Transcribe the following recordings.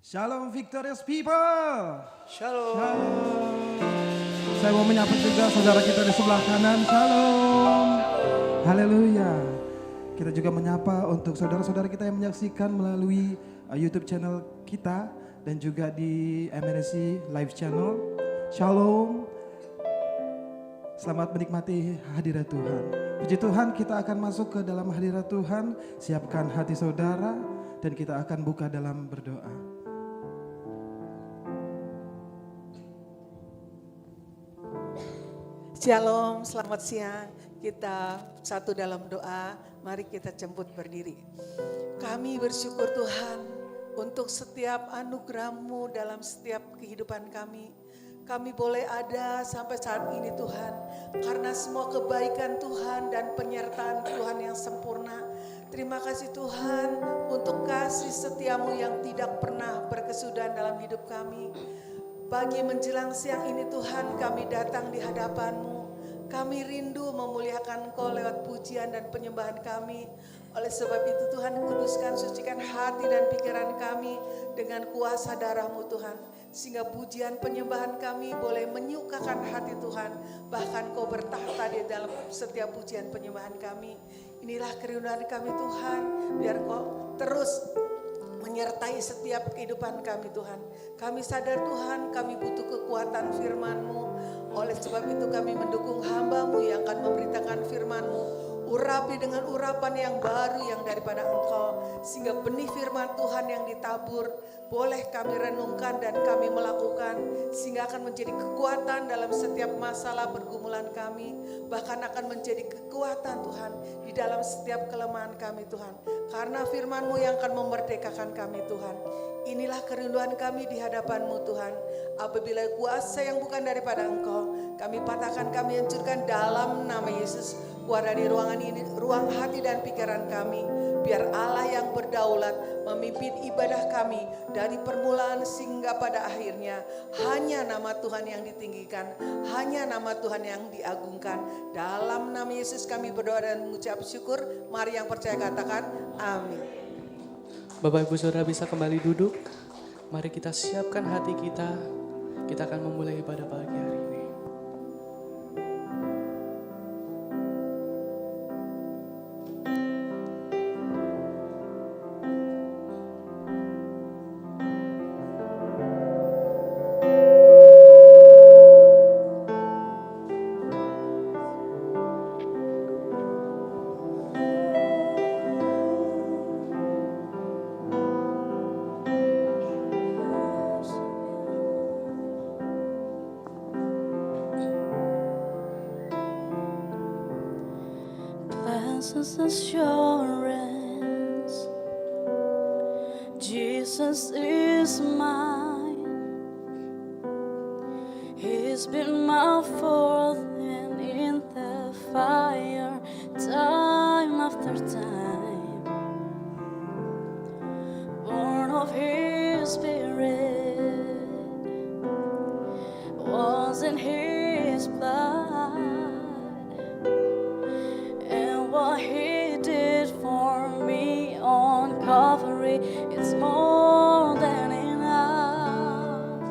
Shalom victorious people. Shalom. Shalom. Saya mau menyapa juga saudara kita di sebelah kanan. Shalom. Haleluya. Kita juga menyapa untuk saudara-saudara kita yang menyaksikan melalui YouTube channel kita dan juga di MNC Live Channel. Shalom. Selamat menikmati hadirat Tuhan. Puji Tuhan, kita akan masuk ke dalam hadirat Tuhan. Siapkan hati saudara dan kita akan buka dalam berdoa. Shalom, selamat siang. Kita satu dalam doa, mari kita jemput berdiri. Kami bersyukur Tuhan untuk setiap anugerah-Mu dalam setiap kehidupan kami. Kami boleh ada sampai saat ini Tuhan, karena semua kebaikan Tuhan dan penyertaan Tuhan yang sempurna. Terima kasih Tuhan untuk kasih setia-Mu yang tidak pernah berkesudahan dalam hidup kami. Pagi menjelang siang ini Tuhan, kami datang di hadapan-Mu. Kami rindu memuliakan Engkau lewat pujian dan penyembahan kami. Oleh sebab itu Tuhan, kuduskan, sucikan hati dan pikiran kami dengan kuasa darah-Mu Tuhan. Sehingga pujian penyembahan kami boleh menyukakan hati Tuhan. Bahkan Kau bertahta di dalam setiap pujian penyembahan kami. Inilah kerinduan kami Tuhan, biar Kau terus menyertai setiap kehidupan kami Tuhan. Kami sadar Tuhan, kami butuh kekuatan firman-Mu. Oleh sebab itu kami mendukung hamba-Mu yang akan memberitakan firman-Mu. Urapi dengan urapan yang baru yang daripada Engkau. Sehingga benih firman Tuhan yang ditabur boleh kami renungkan dan kami melakukan. Sehingga akan menjadi kekuatan dalam setiap masalah pergumulan kami. Bahkan akan menjadi kekuatan Tuhan di dalam setiap kelemahan kami Tuhan. Karena firman-Mu yang akan memerdekakan kami Tuhan. Inilah kerinduan kami di hadapan-Mu Tuhan. Apabila kuasa yang bukan daripada Engkau, kami patahkan, kami hancurkan dalam nama Yesus. Keluar dari ruangan ini, ruang hati dan pikiran kami. Biar Allah yang berdaulat memimpin ibadah kami dari permulaan sehingga pada akhirnya. Hanya nama Tuhan yang ditinggikan, hanya nama Tuhan yang diagungkan. Dalam nama Yesus kami berdoa dan mengucap syukur. Mari yang percaya katakan amin. Bapak Ibu Saudara bisa kembali duduk. Mari kita siapkan hati kita. Kita akan memulai ibadah pagi hari ini. Assurance, Jesus is mine. He's been my fourth man in the fire, time after time. Born of His Spirit, was in His blood. What He did for me on Calvary, it's more than enough.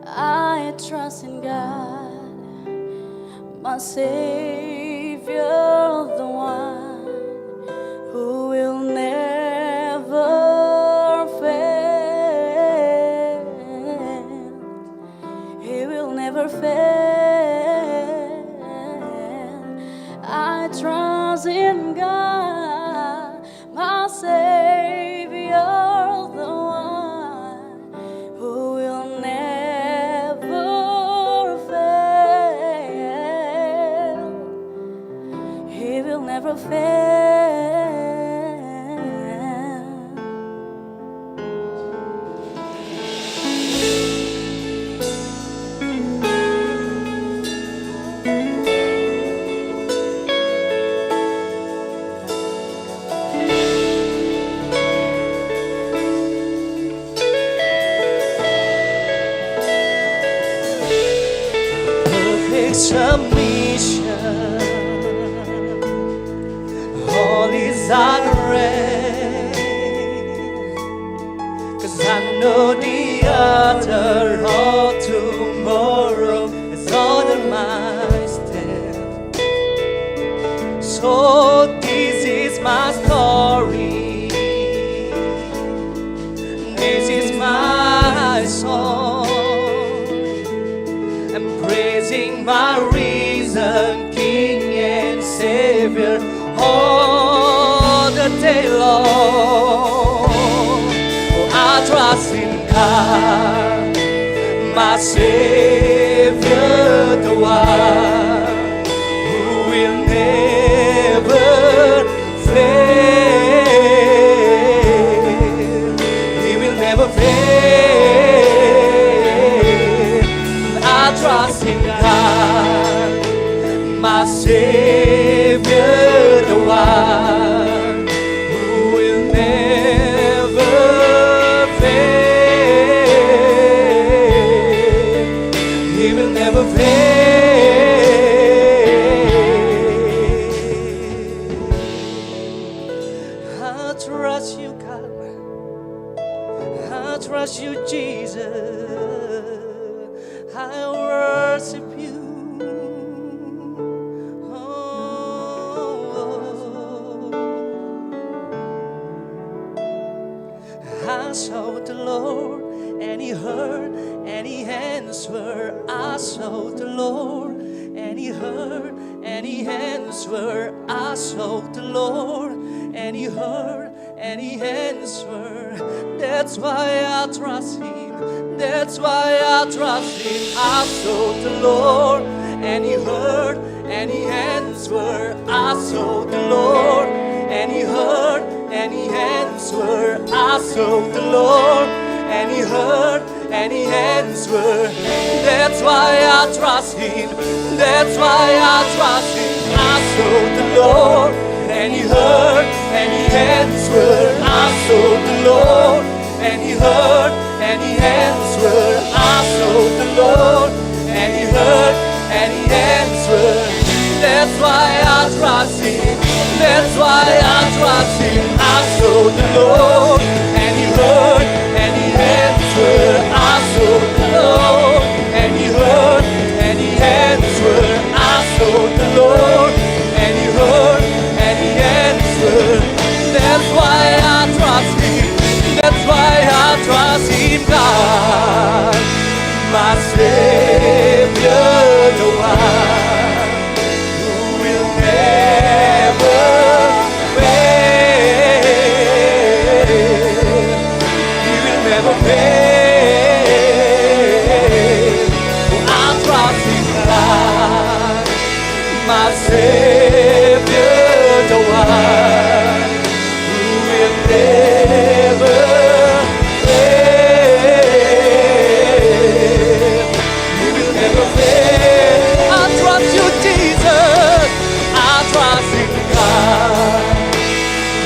I trust in God, my Savior, the one who will never fail. He will never fail. I trust in God, my Savior, the one who will never fail. He will never fail. Submission, all is at rest. 'Cause I the other of tomorrow is under my step. So this is my story, this is my song. I'm praising my risen King and Savior all the day long. Oh, I trust in God, my Savior, the one who will never fail. He will never fail. I trust in God, my Savior, the one who will never fail. He will never fail. I trust you, God. I trust you, Jesus. I worship you. I sought the Lord, and He heard, and He answered. I sought the Lord, and He heard, and He answered. I sought the Lord, and He heard, and He answered. That's why I trust Him. That's why I trust Him. I sought the Lord, and He heard, and He answered. I sought the Lord, and He heard, and He answered. I sought the Lord, and He heard, and He answered. That's why I trust Him. That's why I trust Him. I sought the Lord, and He heard, and He answered. I sought the Lord, and He heard, and He answered. I sought the Lord, and He heard, and He answered. That's why I trust Him. That's why I trust Him. I sought the Lord, and He heard, and He answered. I sought the Lord, and He heard, and He answered. I sought the Lord, and He heard, and He answered. That's why I trust Him. That's why I trust Him, God, my Savior, the one who will never fail. He will never fail. I trust in God, my Savior, the one who will never fail. He will never fail. I trust you, Jesus. I trust in God,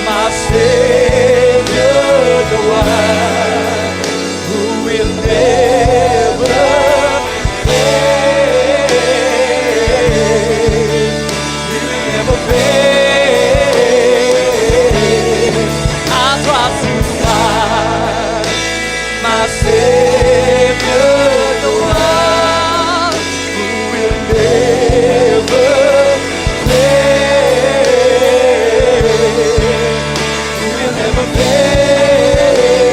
my Savior, the one who will never fail. He will never fail. I trust in God, my Savior, the one who will never fail. He will never fail.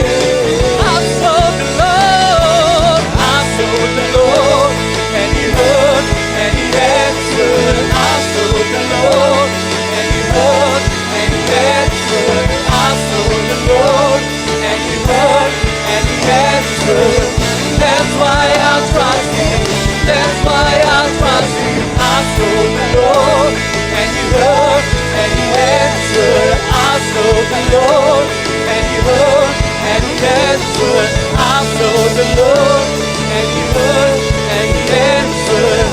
I sought the Lord, I sought the Lord, and He heard, and He answered. I sought the Lord, and He heard, and He answered. I sought the Lord, and He heard, and He answered. That's why I trust Him. That's why I trust Him. I sought the Lord, and He heard, and He answered. I sought the Lord, and He heard, and He answered. I sought the Lord, and He heard, and He answered.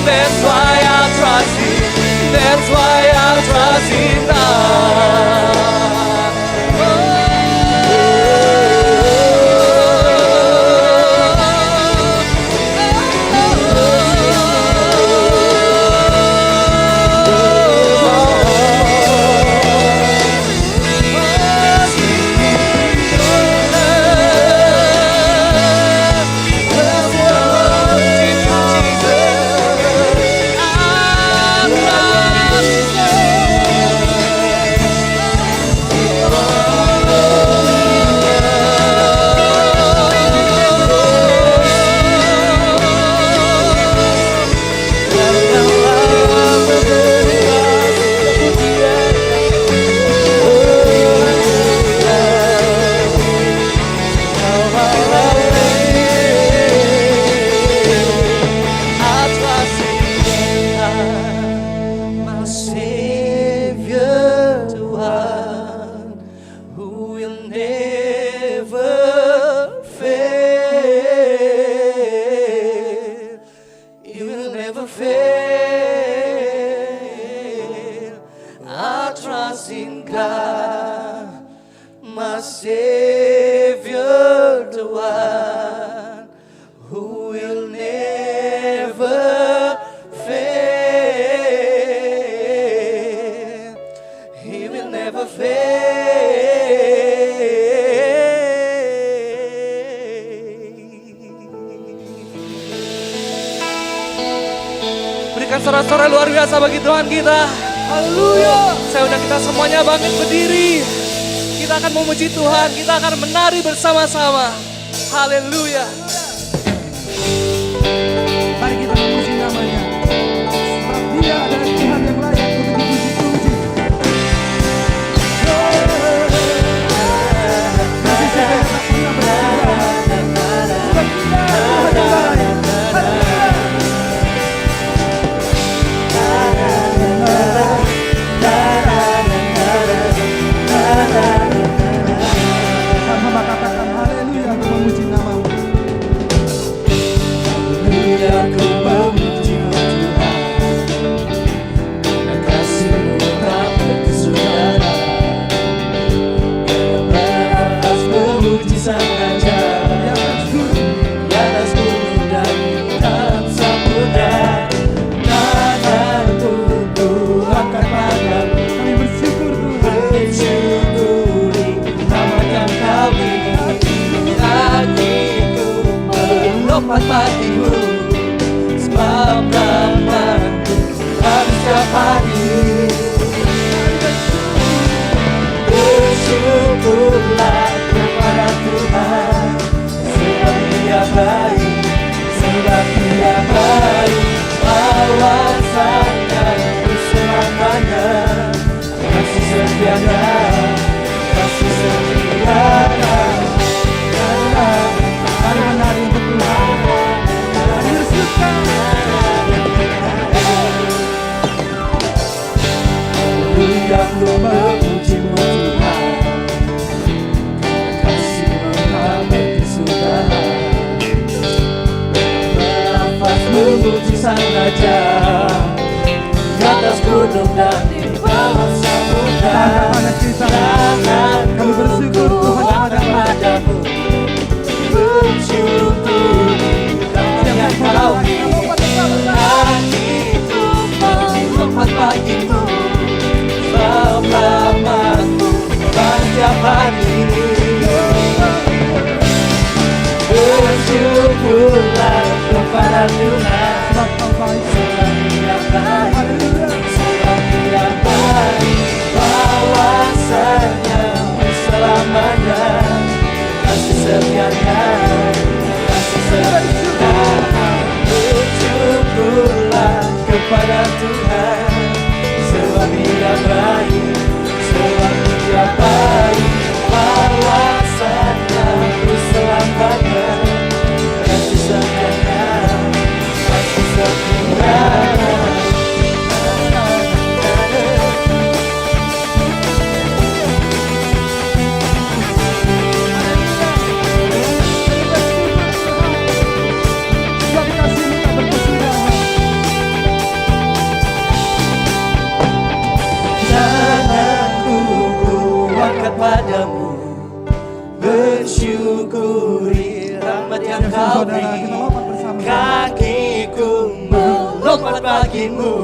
That's why I trust Him. That's why I trust Him now. izinkan, my Savior, the one who will never fail. He will never fail. Berikan sorak-sorai luar biasa bagi Tuhan kita. Haleluya. Saya undang kita semuanya bangkit berdiri. Kita akan memuji Tuhan, kita akan menari bersama-sama. Haleluya. Mari kita memuji namanya. Sebab Dia adalah Tuhan yang layak untuk dipuji-puji. Kasih saya tak pernah berhenti. Sebab Dia Tuhan yang layak. Haleluya. Sama katakan haleluya, aku memuji namamu. Haleluya, ku memuji Tuhan. Dan kasih-Mu tak berkesudahan. Dalam nafas memuji Sang Raja. Di atas gunung dan di dalam samudra. Tanah untukku akan padamu. Kami bersyukur Tuhan. Bersyukuri nama yang Kau beri. Kakiku melompat bagimu. Sebab namamu harus setiap hari. Bersyukurlah kepada Tuhan. Sebab Dia baik. Sebab Dia baik. Awasannya selamanya. Kasih setianya, kasih setianya. Mari menari untuk Tuhan. Mari bersuka. Haleluya, ku memuji-Mu Tuhan. Kasih-Mu tak berkesudahan. Bernafas memuji Sang Raja. Di atas gunung dan di bawah samudra. Kepada kita. Kami bersyukur Tuhan Padamu bersyukuri yang Kau beri. Kakiku melompat bagimu. Sebab namamu setiap hari. Bersyukurlah kepada Tuhan. Sebab Kau baik. Sebab Dia baik. Sebab Dia baik. Bahwasanya selamanya. Kasih setianya, kasih setianya. Bersyukurlah kepada Tuhan. Sebab Dia baik. Sebab Dia baik. Bahwasanya selamanya. Kasih setianya, kasih setianya. Sebab kasih-Mu tak berkesudahan. Tanganku ku angkat padamu. Bersyukuri rahmat yang Siap, Kau saudara, beri. kita lompat bersama. Kakiku melompat bagimu.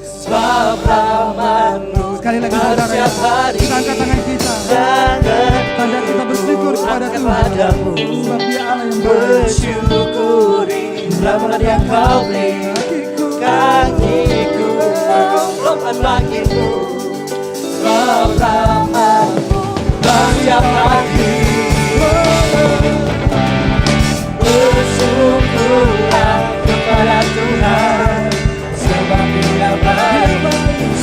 Sebab rahmat-Mu Sekali lagi saudara, setiap hari. kita angkat tangan kita. Tanda kita bersyukur kepada angkat Tuhan. padamu. Sebab Dia Allah yang baik. Bersyukuri rahmat yang Kau beri. Kakiku melompat bagimu. Sebab rahmat-Mu setiap hari. Bersyukurlah kepada Tuhan. Sebab Dia baik.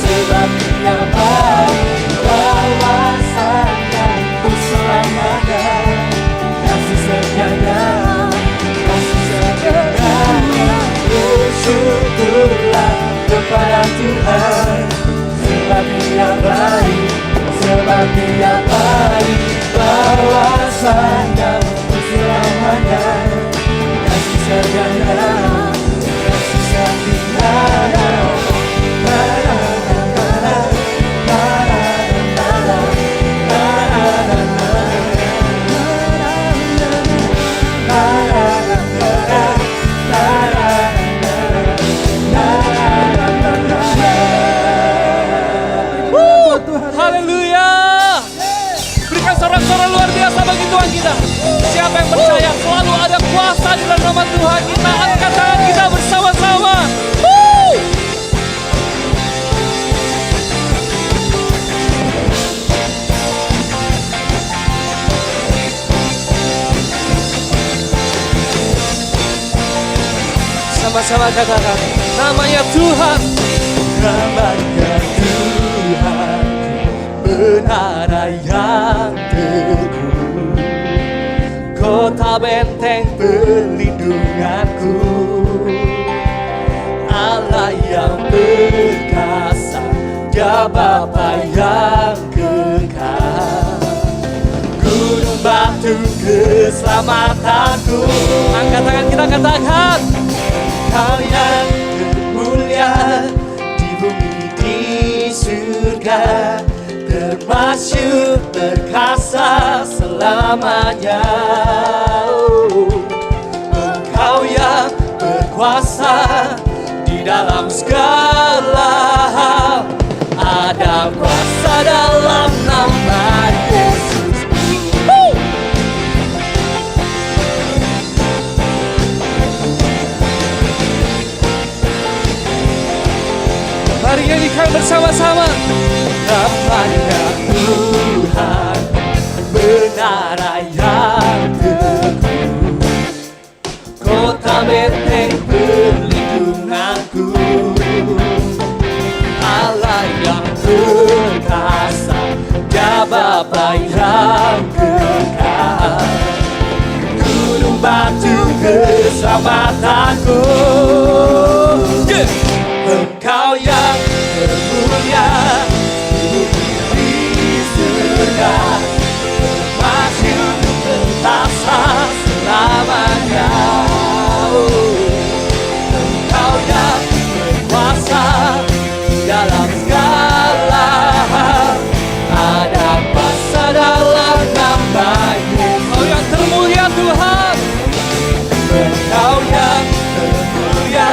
Sebab Dia baik. Bahwasanya selamanya. Kasih setianya, kasih setianya. Bersyukurlah kepada Tuhan. Sebab Dia baik. Sebab Dia baik. Bahwasanya selamanya. Kasih setianya, kasih setianya. kuasa di dalam nama Tuhan. Kita angkat tangan kita bersama-sama. Woo! Sama-sama katakan namanya Tuhan. Namanya Tuhan, benar yang teguh, kota benteng perlindunganku, Allah yang perkasa, Dia Bapa yang kekal, gunung batu keselamatanku. Angkat tangan kita katakan, Kau yang termulia di bumi di surga, termasyur perkasa selamanya. Engkau yang berkuasa di dalam segala hal, ada kuasa dalam nama Yesus. Mari nyanyikan bersama-sama. Namanya Tuhan, benar yang teguh, kota benteng perlindunganku, Allah yang perkasa, Dia Bapa yang kekal, gunung batu keselamatanku. Engkau yang termulia di surga, termasyur perkasa selamanya. Engkau yang berkuasa di dalam segala hal, ada kuasa dalam nama Yesus. Engkau yang termulia Tuhan, Engkau yang termulia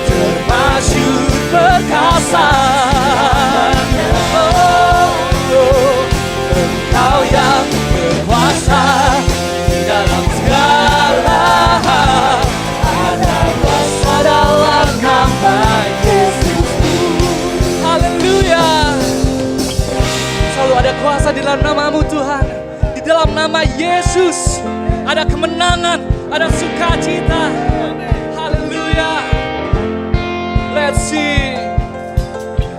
termasyur perkasa. Engkau yang berkuasa di dalam segala hal, ada kuasa dalam nama Yesus. Haleluya. Selalu ada kuasa di dalam namamu Tuhan. Di dalam nama Yesus ada kemenangan, ada sukacita. Let's sing.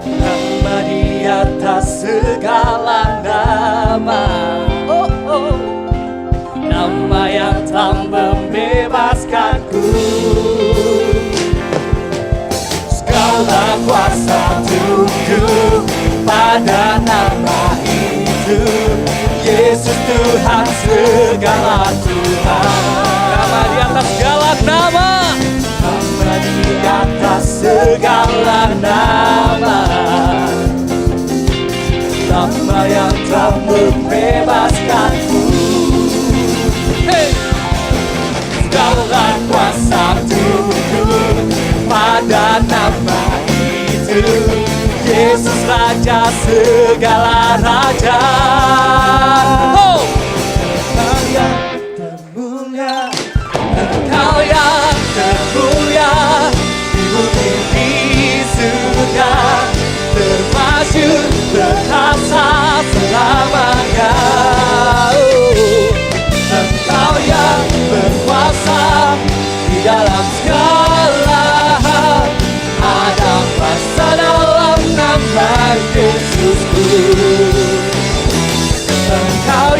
Nama di atas segala nama, oh, oh. Nama yang telah membebaskanku, segala kuasa tunduk pada nama itu. Yesus Tuhan segala Tuhan. Nama di atas segala nama, nama di atas segala nama, nama yang telah membebaskanku. Hey! Segala kuasa tunduk pada nama itu. Yesus Raja segala raja. Oh! Engkau yang termulia, Engkau yang termulia di bumi di surga, termasyur perkasa selamanya. Engkau yang berkuasa di dalam segala hal, ada kuasa dalam nama Yesusku. Engkau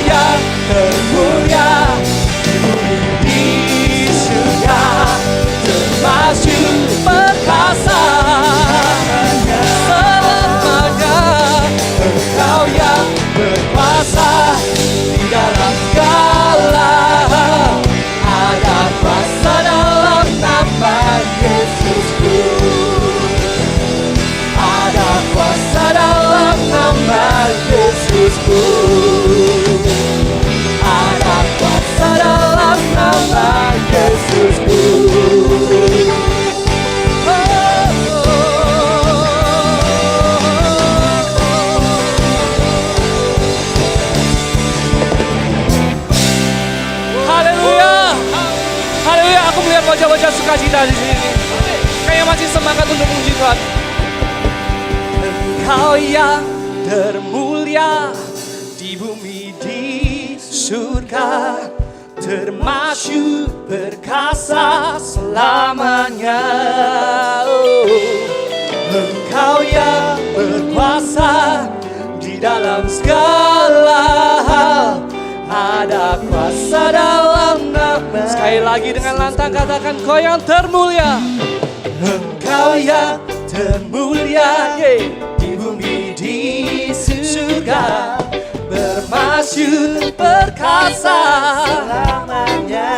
sukacita di sini. Kayak masih semangat untuk memuji Tuhan. Engkau yang termulia di bumi di surga, termasyhur perkasa selamanya. Engkau yang berkuasa di dalam segala hal, ada kuasa dalam nama. Sekali lagi dengan lantang katakan, Kau yang termulia. Engkau yang termulia di bumi di surga, bermasyhur perkasa selamanya.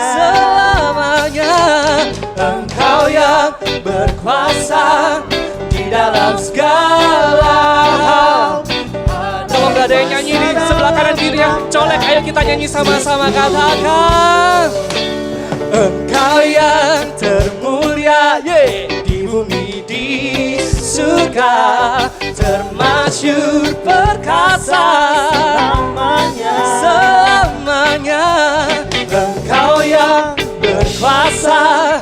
Engkau yang berkuasa di dalam segala hal. Kalau gak ada yang nyanyi di sebelah kanan kiri yang colek, ayo kita nyanyi sama-sama, katakan, Engkau yang termulia di bumi di surga, termasyhur perkasa selamanya. Engkau yang berkuasa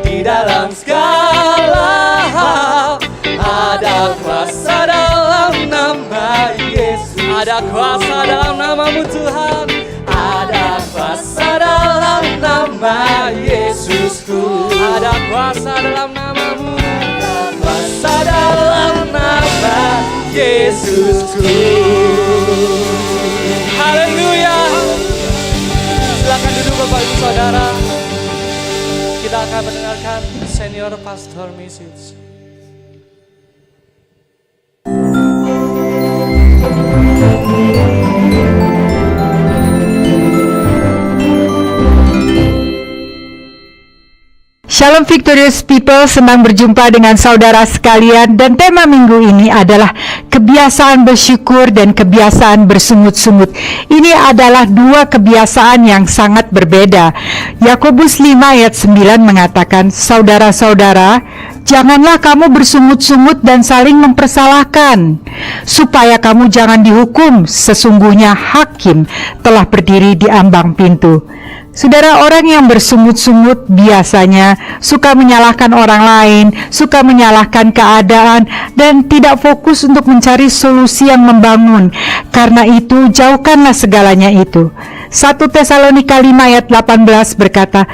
di dalam segala hal, ada kuasa dalam nama Yesus. Ada kuasa dalam namamu Tuhan, ada kuasa dalam nama Yesusku. Ada kuasa dalam namamu, ada kuasa dalam nama Yesusku. Haleluya. Silakan duduk Bapak Ibu Saudara. Kita akan mendengarkan senior pastor message. Shalom Victorious People, senang berjumpa dengan saudara sekalian, dan tema minggu ini adalah kebiasaan bersyukur dan kebiasaan bersungut-sungut. Ini adalah dua kebiasaan yang sangat berbeda. Yakobus 5 ayat 9 mengatakan, saudara-saudara, janganlah kamu bersungut-sungut dan saling mempersalahkan, supaya kamu jangan dihukum. Sesungguhnya hakim telah berdiri di ambang pintu. Saudara, orang yang bersungut-sungut biasanya suka menyalahkan orang lain, suka menyalahkan keadaan, dan tidak fokus untuk mencari solusi yang membangun. Karena itu, jauhkanlah segalanya itu. 1 Tesalonika 5 ayat 18 berkata,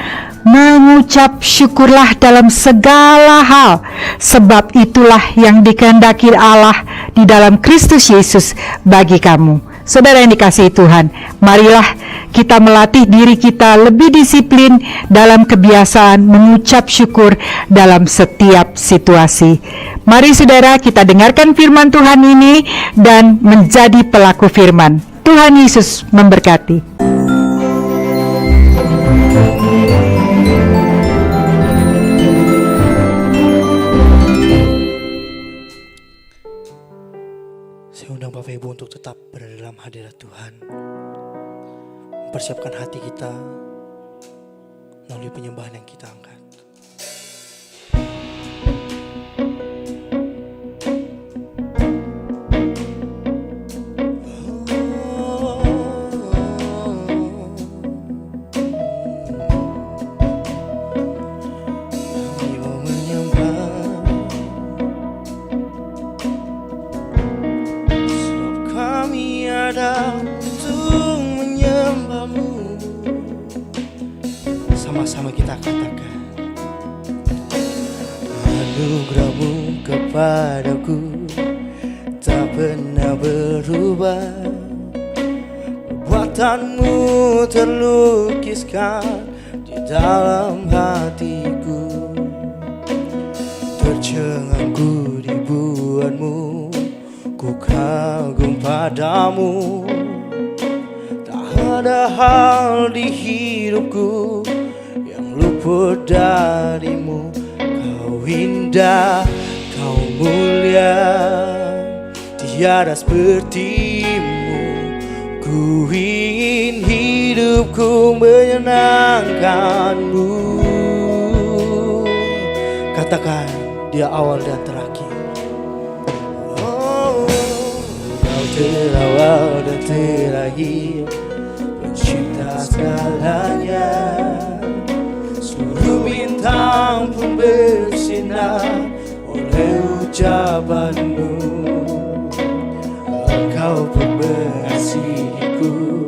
mengucap syukurlah dalam segala hal, sebab itulah yang dikehendaki Allah di dalam Kristus Yesus bagi kamu. Saudara yang dikasihi Tuhan, marilah kita melatih diri kita lebih disiplin dalam kebiasaan mengucap syukur dalam setiap situasi. Mari saudara, kita dengarkan firman Tuhan ini dan menjadi pelaku firman. Tuhan Yesus memberkati. Saya undang Bapak Ibu untuk tetap berada dalam hadirat Tuhan, mempersiapkan hati kita melalui penyembahan yang kita angkat. Sama-sama kita katakan, anugerah-Mu kepadaku tak pernah berubah, perbuatan-Mu terlukiskan di dalam hatiku. Tercengang-ku dibuat-Mu, ku kagum padamu. Tak ada hal di hidupku yang luput darimu. Kau indah, kau mulia, tiada sepertimu. Ku ingin hidupku menyenangkanmu. Katakan, Dia awal dan terakhir. Oh, Kau terawal dan terakhir, pencipta segalanya. Seluruh bintang bintang pun bersinar oleh ucapanmu. Engkau pengasihku,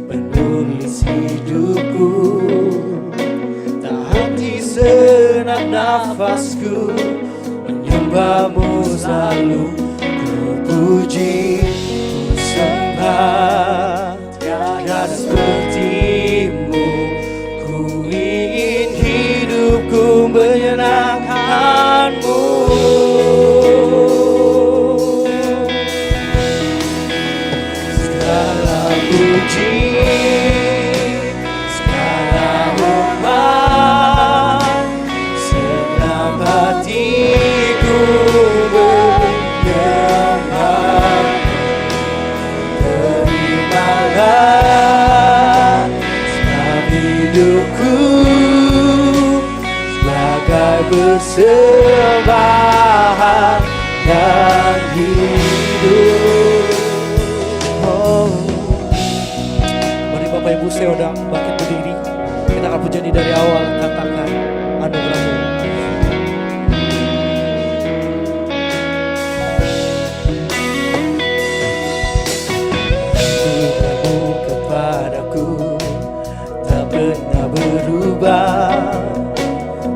penulis hidupku, tak henti senak nafasku, menyembahmu selalu ku puji, ku sembah. Tiada sepertimu, ku ingin hidupku menyenangkanmu. Segala puji, segala hormat, senang hatiku menyembah. Terimalah setiap hidupku sebagai persembahan yang hidup. Oh. Mari Bapak Ibu Saudara bangkit berdiri. Kita akan pujian dari awal, katakan anugerah-Mu. Anugerah-Mu kepadaku tak pernah berubah.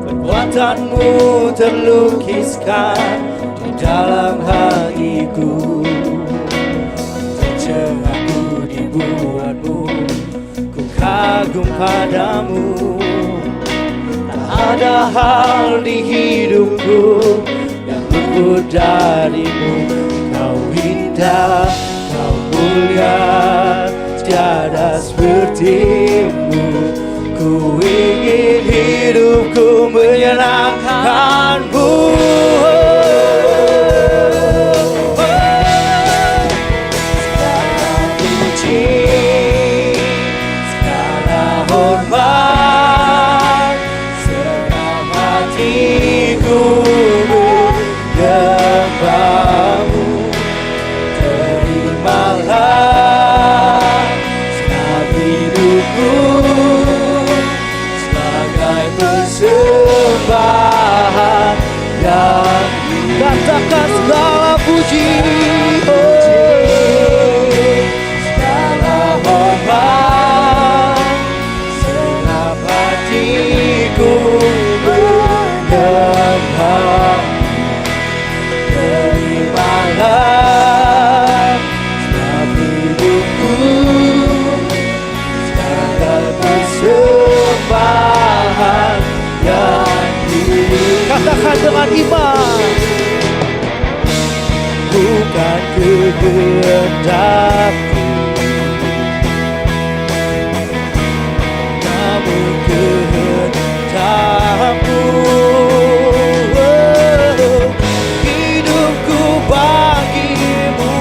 Perbuatanmu terlukiskan di dalam hatiku. Tercengang dibuatmu, ku kagum padamu. Tak ada hal di hidupku yang luput darimu. Kau indah, kau mulia, tiada sepertimu. Ku ingin hidupku menyenangkanmu. Segala puji, segala hormat, senang hatiku menyembahmu. Terimalah setiap hidupku sebagai persembahan yang katakan segala puji, segala hormat, senang hatiku menyembah. Terimalah setiap hidupku sebagai persembahan yang hidup. Katakan dengan iman, bukan kehendakku, namun kehendak-Mu. Hidupku bagimu,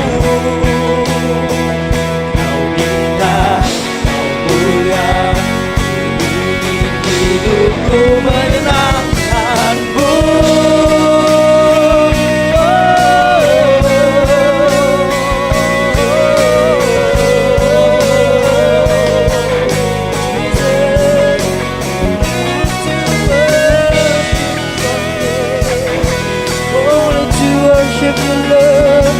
Kau indah, Kau mulia, ingin hidupku menyenangkanmu. Only to worship your love.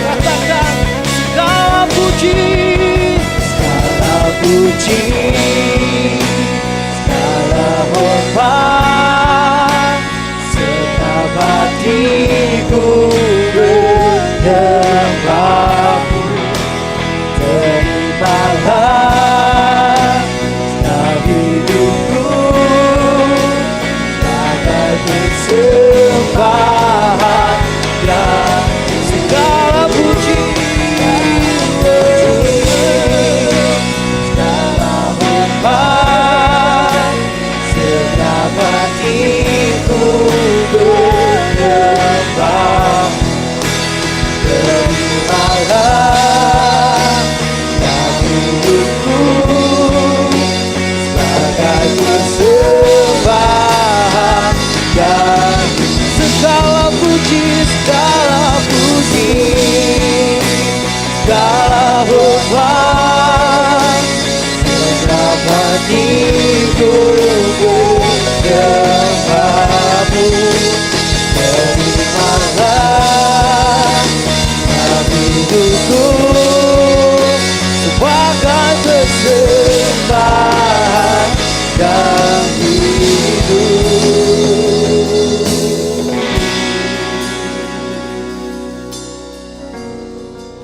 Katakan segala puji, segala puji, segala hormat, segenap hatiku menyembahmu. Terimalah setiap hidupku sebagai persembahan yang segala puji, segala hormat, segenap hatiku menyembah. Terimalah setiap hidupku sebagai persembahan yang menyembahmu. Terimalah hidupku sebagai persembahan yang hidup.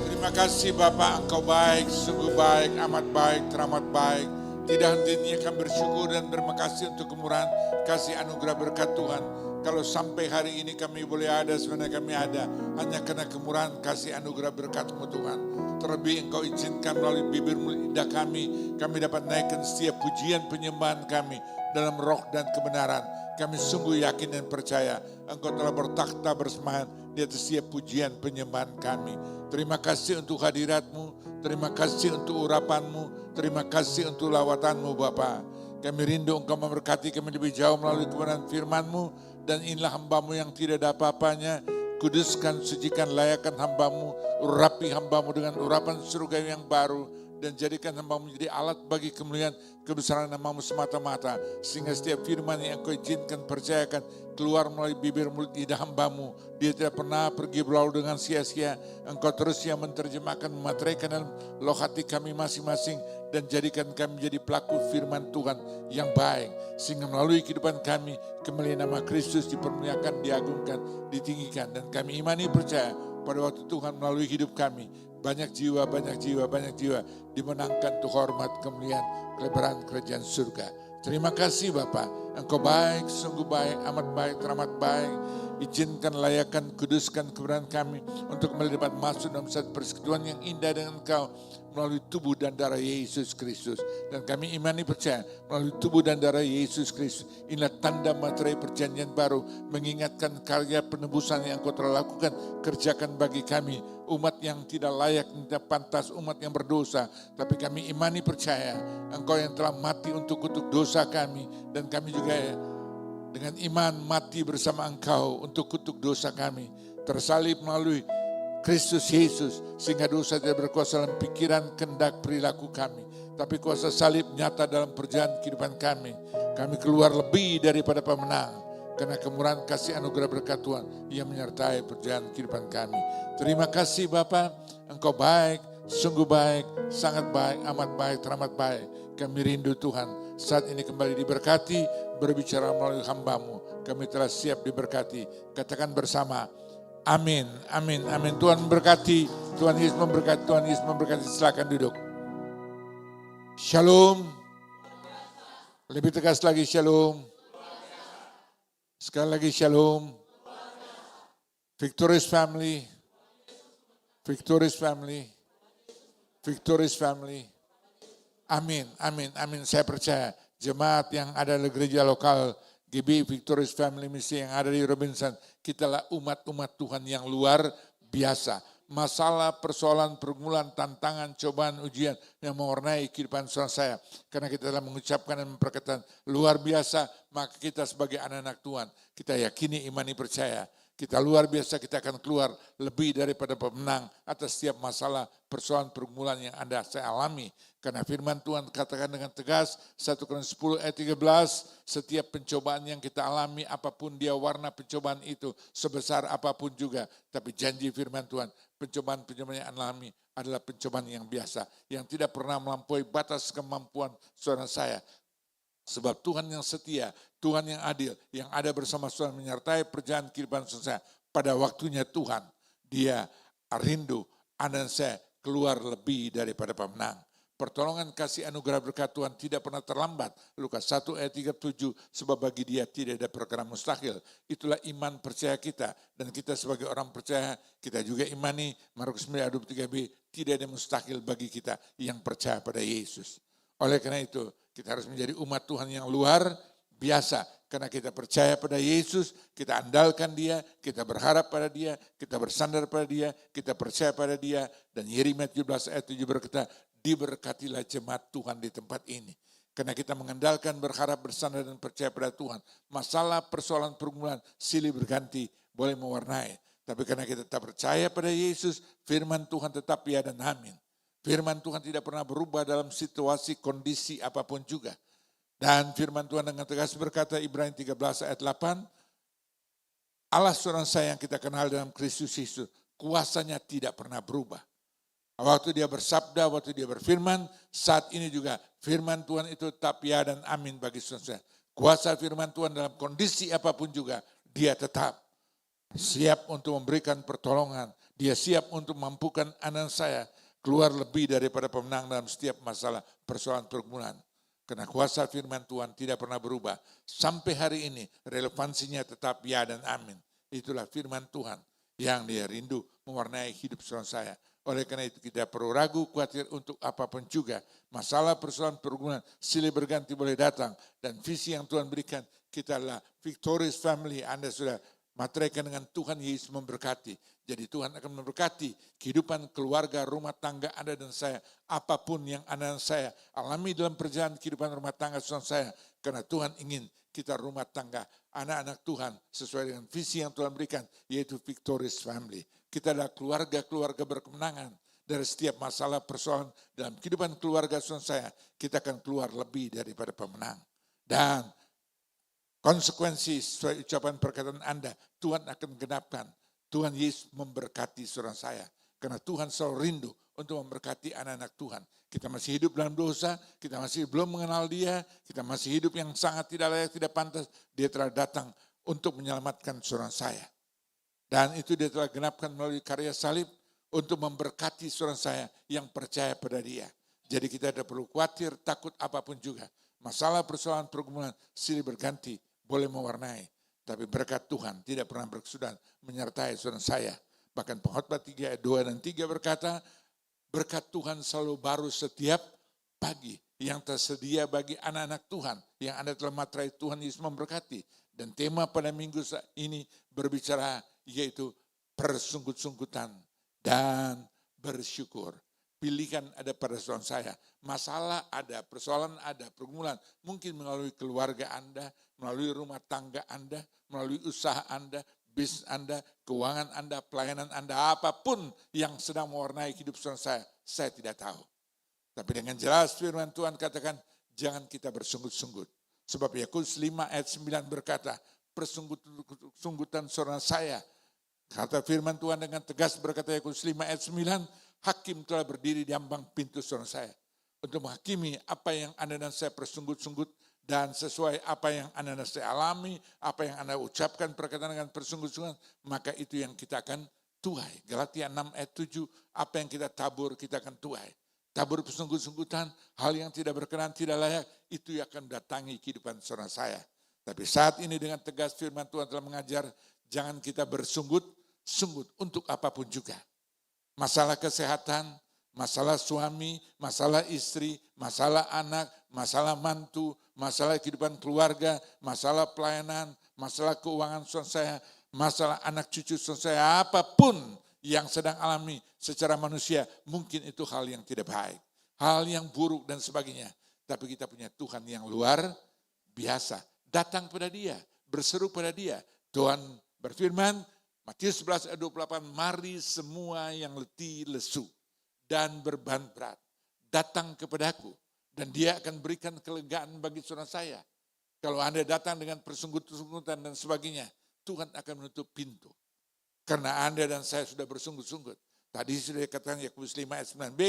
Terima kasih Bapak, Engkau baik, sungguh baik, amat baik, teramat baik. Tidak hentinya kami bersyukur dan berterima kasih untuk kemurahan, kasih anugerah berkat Tuhan. Kalau sampai hari ini kami boleh ada, sebenarnya kami ada hanya karena kemurahan, kasih anugerah berkat-Mu Tuhan. Terlebih Engkau izinkan melalui bibir lidah kami dapat naikkan setiap pujian penyembahan kami dalam roh dan kebenaran. Kami sungguh yakin dan percaya Engkau telah bertakhta bersemayam di atas setiap pujian penyembahan kami. Terima kasih untuk hadirat-Mu, terima kasih untuk urapan-Mu, terima kasih untuk lawatan-Mu Bapa. Kami rindu Engkau memberkati kami lebih jauh melalui kebenaran firman-Mu, dan inilah hamba-Mu yang tidak ada apa-apanya. Kuduskan, sucikan, layakkan hamba-Mu, urapi hamba-Mu dengan urapan surga yang baru, dan jadikan hamba-Mu menjadi alat bagi kemuliaan kebesaran nama-Mu semata-mata, sehingga setiap firman yang Engkau izinkan percayakan keluar melalui bibir mulut lidah hamba-Mu, dia tidak pernah pergi berlalu dengan sia-sia. Engkau terus yang menerjemahkan, memateraikan dalam loh hati kami masing-masing, dan jadikan kami menjadi pelaku firman Tuhan yang baik, sehingga melalui kehidupan kami kemuliaan nama Kristus dipermuliakan, diagungkan, ditinggikan. Dan kami imani percaya pada waktu Tuhan melalui hidup kami banyak jiwa dimenangkan untuk hormat, kemuliaan, kelebaran kerajaan surga. Terima kasih Bapa, Engkau baik, sungguh baik, amat baik, teramat baik. Izinkan, layakan, kuduskan kebenaran kami untuk kembali dapat masuk dalam satu persekutuan yang indah dengan Engkau melalui tubuh dan darah Yesus Kristus. Dan kami imani percaya melalui tubuh dan darah Yesus Kristus, inilah tanda materai perjanjian baru, mengingatkan karya penebusan yang Engkau telah lakukan, kerjakan bagi kami, umat yang tidak layak, tidak pantas, umat yang berdosa. Tapi kami imani percaya Engkau yang telah mati untuk kutuk dosa kami, dan kami juga dengan iman mati bersama Engkau untuk kutuk dosa kami, tersalib melalui Kristus Yesus, sehingga dosa tidak berkuasa dalam pikiran, kehendak, perilaku kami. Tapi kuasa salib nyata dalam perjalanan kehidupan kami. Kami keluar lebih daripada pemenang, karena kemurahan kasih anugerah berkat Tuhan yang menyertai perjalanan kehidupan kami. Terima kasih Bapa, Engkau baik, sungguh baik, sangat baik, amat baik, teramat baik. Kami rindu Tuhan, saat ini kembali diberkati, berbicara melalui hamba-Mu. Kami telah siap diberkati. Katakan bersama, amin, amin, amin. Tuhan memberkati, Tuhan Yesus memberkati, Tuhan Yesus memberkati. Silakan duduk. Shalom. Lebih tegas lagi shalom. Sekali lagi shalom. Victorious family. Victorious family. Victorious family. Amin, amin, amin. Saya percaya jemaat yang ada di gereja lokal GB Victorious Family Misi yang ada di Robinson, kitalah umat-umat Tuhan yang luar biasa. Masalah, persoalan, pergumulan, tantangan, cobaan, ujian yang mewarnai kehidupan saudara saya. Karena kita telah mengucapkan dan memperkatakan luar biasa, maka kita sebagai anak-anak Tuhan, kita yakini, imani, percaya. Kita luar biasa, kita akan keluar lebih daripada pemenang atas setiap masalah, persoalan, pergumulan yang Anda saya alami. Karena firman Tuhan katakan dengan tegas, 1 Korintus 10 ayat 13, setiap pencobaan yang kita alami, apapun dia warna pencobaan itu, sebesar apapun juga. Tapi janji firman Tuhan, pencobaan-pencobaan yang Anda alami adalah pencobaan yang biasa, yang tidak pernah melampaui batas kemampuan saudara saya. Sebab Tuhan yang setia, Tuhan yang adil, yang ada bersama saudara menyertai perjalanan kehidupan saudara. Pada waktunya Tuhan, dia rindu Anda dan saya keluar lebih daripada pemenang. Pertolongan kasih anugerah berkat Tuhan tidak pernah terlambat. Lukas 1 ayat 37, sebab bagi dia tidak ada perkara mustahil. Itulah iman percaya kita. Dan kita sebagai orang percaya, kita juga imani, Markus 9 ayat 23b, tidak ada mustahil bagi kita yang percaya pada Yesus. Oleh karena itu, kita harus menjadi umat Tuhan yang luar biasa. Karena kita percaya pada Yesus, kita andalkan dia, kita berharap pada dia, kita bersandar pada dia, kita percaya pada dia. Dan Yeremia 17 ayat 7 berkata, diberkatilah jemaat Tuhan di tempat ini. Karena kita mengandalkan, berharap, bersandar dan percaya pada Tuhan. Masalah, persoalan, pergumulan, silih berganti, boleh mewarnai. Tapi karena kita tetap percaya pada Yesus, firman Tuhan tetap ya dan amin. Firman Tuhan tidak pernah berubah dalam situasi, kondisi apapun juga. Dan firman Tuhan dengan tegas berkata Ibrani 13 ayat 8, Allah seorang saya yang kita kenal dalam Kristus Yesus, kuasanya tidak pernah berubah. Waktu dia bersabda, waktu dia berfirman, saat ini juga firman Tuhan itu tetap ya dan amin bagi saudara. Kuasa firman Tuhan dalam kondisi apapun juga, dia tetap siap untuk memberikan pertolongan. Dia siap untuk mampukan anak saya keluar lebih daripada pemenang dalam setiap masalah persoalan pergumulan. Karena kuasa firman Tuhan tidak pernah berubah. Sampai hari ini relevansinya tetap ya dan amin. Itulah firman Tuhan yang dia rindu mewarnai hidup saudara saya. Oleh karena itu kita perlu ragu, khawatir untuk apapun juga. Masalah persoalan pergumulan silih berganti boleh datang. Dan visi yang Tuhan berikan, kita adalah victorious family. Anda sudah materaikan dengan Tuhan Yesus memberkati. Jadi Tuhan akan memberkati kehidupan keluarga, rumah tangga Anda dan saya. Apapun yang Anda dan saya alami dalam perjalanan kehidupan rumah tangga saya. Karena Tuhan ingin kita rumah tangga, anak-anak Tuhan sesuai dengan visi yang Tuhan berikan, yaitu victorious family. Kita adalah keluarga-keluarga berkemenangan. Dari setiap masalah persoalan dalam kehidupan keluarga saya, kita akan keluar lebih daripada pemenang. Dan konsekuensi sesuai ucapan perkataan Anda, Tuhan akan genapkan. Tuhan Yesus memberkati saudara saya. Karena Tuhan selalu rindu untuk memberkati anak-anak Tuhan. Kita masih hidup dalam dosa, kita masih belum mengenal Dia, kita masih hidup yang sangat tidak layak, tidak pantas. Dia telah datang untuk menyelamatkan saudara saya. Dan itu Dia telah genapkan melalui karya salib untuk memberkati saudara saya yang percaya pada Dia. Jadi kita tidak perlu khawatir, takut apapun juga. Masalah persoalan pergumulan silih berganti boleh mewarnai. Tapi berkat Tuhan tidak pernah berkesudahan menyertai saudara saya. Bahkan Pengkhotbah 3 ayat 2 dan 3 berkata, berkat Tuhan selalu baru setiap pagi yang tersedia bagi anak-anak Tuhan. Yang Anda telah materai Tuhan Yesus memberkati. Dan tema pada minggu ini berbicara yaitu persunggut-sunggutan dan bersyukur. Pilihan ada pada saudara saya. Masalah ada, persoalan ada, pergumulan. Mungkin melalui keluarga Anda, melalui rumah tangga Anda, melalui usaha Anda, bisnis Anda, keuangan Anda, pelayanan Anda, apapun yang sedang mewarnai hidup saudara saya tidak tahu. Tapi dengan jelas firman Tuhan katakan, jangan kita bersunggut-sunggut. Sebab Yakobus 5 ayat 9 berkata, persunggutan saudara saya. Kata firman Tuhan dengan tegas berkata Yakobus 5 ayat 9, hakim telah berdiri di ambang pintu saudara saya. Untuk menghakimi apa yang Anda dan saya persunggut-sunggut dan sesuai apa yang Anda dan saya alami, apa yang Anda ucapkan perkataan dengan persunggut-sunggutan, maka itu yang kita akan tuai. Galatia 6 ayat 7, apa yang kita tabur kita akan tuai. Tabur persunggut-sunggutan, hal yang tidak berkenan, tidak layak, itu yang akan datangi kehidupan saudara saya. Tapi saat ini dengan tegas firman Tuhan telah mengajar, jangan kita bersunggut-sunggut untuk apapun juga. Masalah kesehatan, masalah suami, masalah istri, masalah anak, masalah mantu, masalah kehidupan keluarga, masalah pelayanan, masalah keuangan saudara saya, masalah anak cucu saudara saya, apapun yang sedang alami secara manusia, mungkin itu hal yang tidak baik, hal yang buruk dan sebagainya. Tapi kita punya Tuhan yang luar biasa. Datang pada Dia, berseru pada Dia. Tuhan berfirman, Matius 11 ayat 28, mari semua yang letih, lesu, dan beban berat, datang kepadaku, dan Dia akan berikan kelegaan bagi saudara saya. Kalau Anda datang dengan persunggut-sunggutan dan sebagainya, Tuhan akan menutup pintu. Karena Anda dan saya sudah bersunggut-sunggut. Tadi sudah dikatakan Yakobus 5 ayat 9b,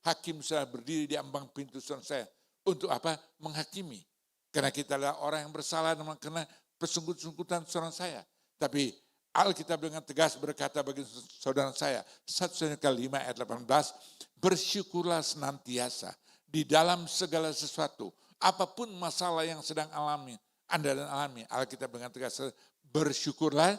hakim sudah berdiri di ambang pintu saudara saya. Untuk apa? Menghakimi. Karena kita adalah orang yang bersalah dan kena persunggut-sunggutan saudara saya. Tapi Alkitab dengan tegas berkata bagi saudara saya, 1 Tesalonika 5 ayat 18, bersyukurlah senantiasa di dalam segala sesuatu. Apapun masalah yang sedang Anda dan alami, Alkitab dengan tegas bersyukurlah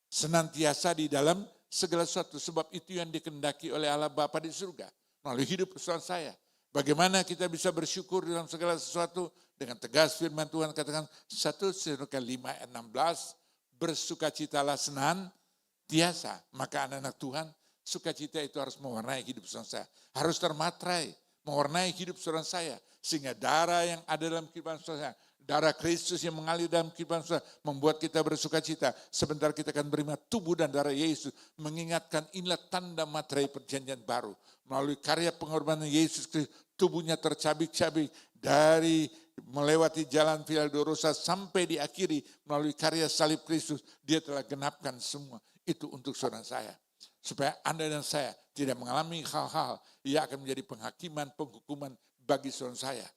senantiasa di dalam segala sesuatu. Sebab itu yang dikehendaki oleh Allah Bapa di surga. Melalui hidup saudara saya. Bagaimana kita bisa bersyukur dalam segala sesuatu? Dengan tegas firman Tuhan katakan 1 Tesalonika 5 ayat 16, bersukacitalah senantiasa. Maka anak-anak Tuhan, sukacita itu harus mewarnai hidup saudara saya. Harus termatrai, mewarnai hidup saudara saya. Sehingga darah yang ada dalam kehidupan saudara saya, darah Kristus yang mengalir dalam kehidupan saudara, membuat kita bersukacita. Sebentar kita akan beriman tubuh dan darah Yesus, mengingatkan inilah tanda materai perjanjian baru. Melalui karya pengorbanan Yesus Kristus, tubuhnya tercabik-cabik dari melewati jalan Via Dolorosa sampai diakhiri melalui karya salib Kristus, dia telah genapkan semua. Itu untuk saudara saya. Supaya Anda dan saya tidak mengalami hal-hal yang akan menjadi penghakiman, penghukuman bagi saudara saya.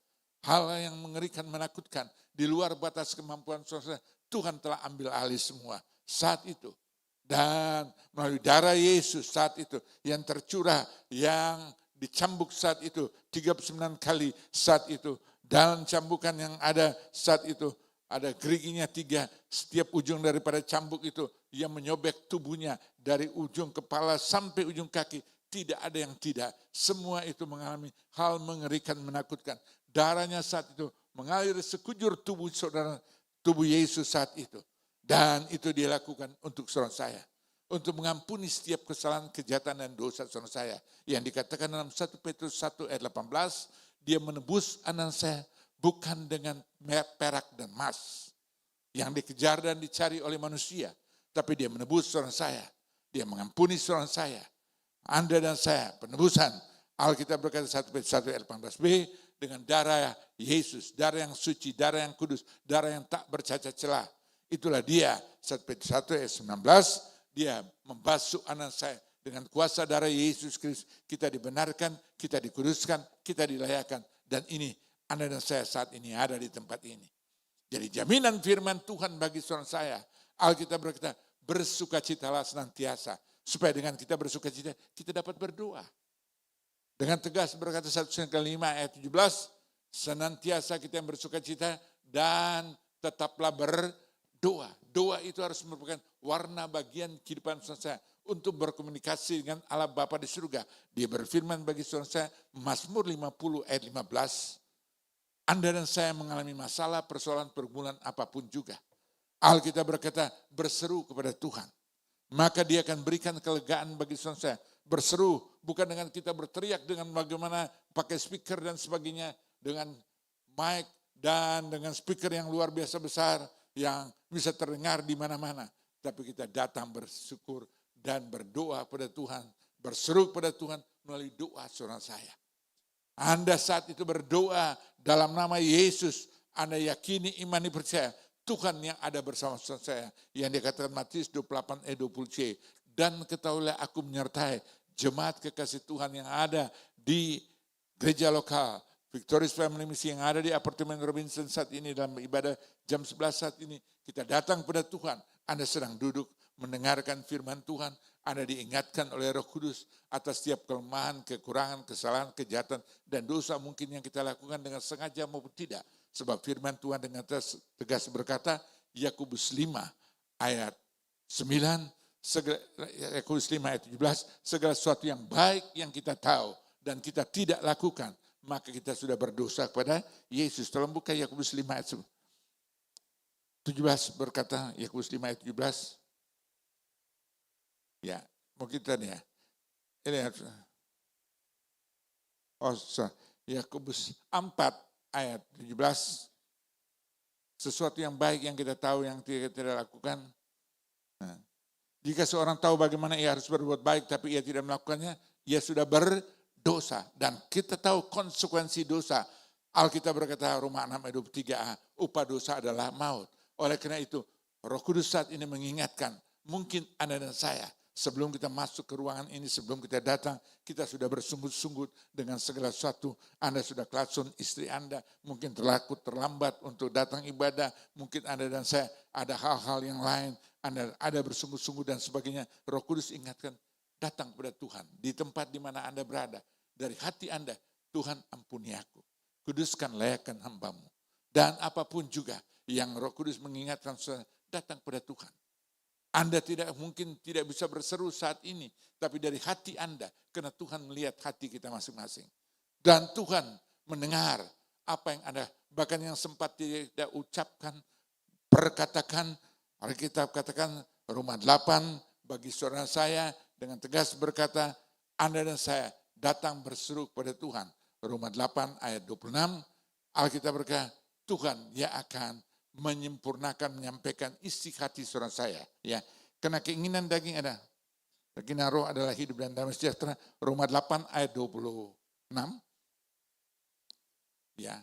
Hal yang mengerikan, menakutkan, di luar batas kemampuan saudara saya, Tuhan telah ambil alih semua saat itu. Dan melalui darah Yesus saat itu yang tercurah, yang dicambuk saat itu 39 kali saat itu. Dalam cambukan yang ada saat itu ada geriginya 3, setiap ujung daripada cambuk itu yang menyobek tubuhnya dari ujung kepala sampai ujung kaki. Tidak ada yang tidak, semua itu mengalami hal mengerikan, menakutkan. Darahnya saat itu mengalir sekujur tubuh saudara, tubuh Yesus saat itu. Dan itu dia lakukan untuk saudara saya. Untuk mengampuni setiap kesalahan, kejahatan dan dosa saudara saya. Yang dikatakan dalam 1 Petrus 1 ayat 18, dia menebus anak saya bukan dengan perak dan emas. Yang dikejar dan dicari oleh manusia. Tapi dia menebus saudara saya. Dia mengampuni saudara saya. Anda dan saya, penebusan. Alkitab berkata 1 Petrus 1 ayat 18b, dengan darah Yesus, darah yang suci, darah yang kudus, darah yang tak bercacat celah. Itulah dia, 1 Petrus 1 ayat 19, dia membasuh anak saya dengan kuasa darah Yesus Kristus. Kita dibenarkan, kita dikuduskan, kita dilayakan. Dan ini Anda dan saya saat ini ada di tempat ini. Jadi jaminan firman Tuhan bagi saudara saya, Alkitab berkata, bersukacitalah senantiasa. Supaya dengan kita bersukacita, kita dapat berdoa. Dengan tegas berkata 1 Korintus 5 ayat 17, senantiasa kita yang bersukacita dan tetaplah berdoa. Doa itu harus merupakan warna bagian kehidupan saudara saya untuk berkomunikasi dengan Allah Bapa di surga. Dia berfirman bagi saudara saya, Mazmur 50 ayat 15, Anda dan saya mengalami masalah, persoalan, pergumulan apapun juga. Alkitab berkata, berseru kepada Tuhan. Maka dia akan berikan kelegaan bagi saudara saya. Berseru, bukan dengan kita berteriak dengan bagaimana pakai speaker dan sebagainya. Dengan mic dan dengan speaker yang luar biasa besar. Yang bisa terdengar di mana-mana. Tapi kita datang bersyukur dan berdoa pada Tuhan. Berseru pada Tuhan melalui doa saudara saya. Anda saat itu berdoa dalam nama Yesus. Anda yakini, imani, percaya. Tuhan yang ada bersama saya. Yang dikatakan Matius 28 ayat 20c. Dan ketahuilah aku menyertai jemaat kekasih Tuhan yang ada di gereja lokal. Victorious Family Misi yang ada di apartemen Robinson saat ini dalam ibadah jam 11 saat ini. Kita datang pada Tuhan. Anda sedang duduk mendengarkan firman Tuhan. Anda diingatkan oleh Roh Kudus atas setiap kelemahan, kekurangan, kesalahan, kejahatan, dan dosa mungkin yang kita lakukan dengan sengaja maupun tidak. Sebab firman Tuhan dengan tegas berkata, Yakobus 5 ayat 9, Yakobus 5 ayat 17, segala sesuatu yang baik yang kita tahu dan kita tidak lakukan, maka kita sudah berdosa kepada Yesus. Tolong buka Yakobus 5 ayat 17 berkata, Yakobus 5 ayat 17, ya, mau kita nih ya. Ini Yakobus 4 ayat 17, sesuatu yang baik yang kita tahu yang tidak lakukan. Nah, jika seorang tahu bagaimana ia harus berbuat baik tapi ia tidak melakukannya, ia sudah berdosa. Dan kita tahu konsekuensi dosa. Alkitab berkata Roma 6 ayat 23a, upah dosa adalah maut. Oleh karena itu, Roh Kudus saat ini mengingatkan, mungkin Anda dan saya, sebelum kita masuk ke ruangan ini, sebelum kita datang, kita sudah bersungut-sungut dengan segala sesuatu. Anda sudah klakson istri Anda, mungkin terlambat untuk datang ibadah. Mungkin Anda dan saya ada hal-hal yang lain. Anda ada bersungut-sungut dan sebagainya. Roh Kudus ingatkan, datang kepada Tuhan. Di tempat di mana Anda berada. Dari hati Anda, Tuhan ampuni aku. Kuduskan, layakkan hambamu. Dan apapun juga yang Roh Kudus mengingatkan, datang kepada Tuhan. Anda mungkin tidak bisa berseru saat ini, tapi dari hati Anda, karena Tuhan melihat hati kita masing-masing. Dan Tuhan mendengar apa yang Anda, bahkan yang sempat tidak ucapkan, perkatakan, Alkitab katakan Roma 8 bagi saudara saya dengan tegas berkata, Anda dan saya datang berseru kepada Tuhan. Roma 8 ayat 26, Alkitab berkata, Tuhan yang akan menyempurnakan, menyampaikan isi hati saudara saya. Ya, karena keinginan daging ada. Keinginan roh adalah hidup dan damai sejahtera. Roma 8 ayat 26. Ya.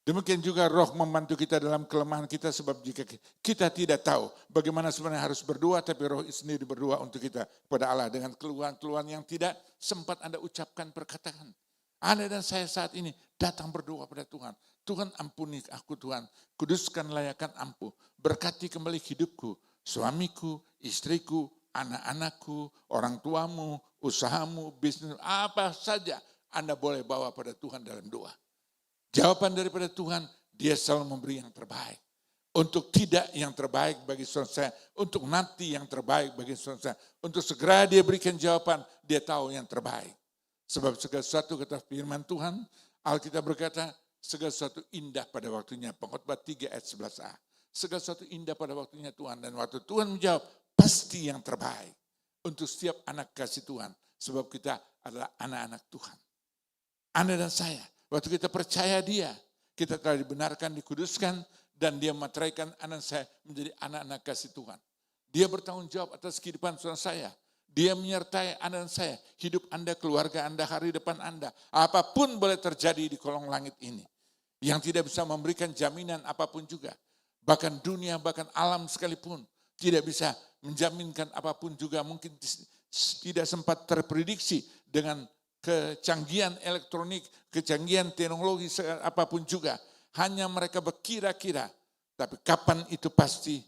Demikian juga Roh membantu kita dalam kelemahan kita, sebab jika kita tidak tahu bagaimana sebenarnya harus berdoa, tapi Roh sendiri berdoa untuk kita kepada Allah dengan keluhan-keluhan yang tidak sempat Anda ucapkan perkataan. Anda dan saya saat ini datang berdoa pada Tuhan. Tuhan ampuni aku Tuhan, kuduskan layakan ampuh, berkati kembali hidupku, suamiku, istriku, anak-anakku, orang tuamu, usahamu, bisnis, apa saja Anda boleh bawa pada Tuhan dalam doa. Jawaban daripada Tuhan, dia selalu memberi yang terbaik. Untuk tidak yang terbaik bagi saudara saya, untuk nanti yang terbaik bagi saudara saya. Untuk segera dia berikan jawaban, dia tahu yang terbaik. Sebab segala sesuatu kata firman Tuhan, Alkitab berkata, segala sesuatu indah pada waktunya. Pengkhotbah 3 ayat 11a. Segala sesuatu indah pada waktunya Tuhan. Dan waktu Tuhan menjawab, pasti yang terbaik. Untuk setiap anak kasih Tuhan. Sebab kita adalah anak-anak Tuhan. Anda dan saya. Waktu kita percaya dia, kita telah dibenarkan, dikuduskan, dan dia memateraikan anak saya menjadi anak-anak kasih Tuhan. Dia bertanggung jawab atas kehidupan saudara saya. Dia menyertai anak saya, hidup Anda, keluarga Anda, hari depan Anda. Apapun boleh terjadi di kolong langit ini. Yang tidak bisa memberikan jaminan apapun juga. Bahkan dunia, bahkan alam sekalipun. Tidak bisa menjaminkan apapun juga. Mungkin tidak sempat terprediksi dengan kecanggihan elektronik, kecanggihan teknologi, apapun juga. Hanya mereka berkira-kira. Tapi kapan itu pasti,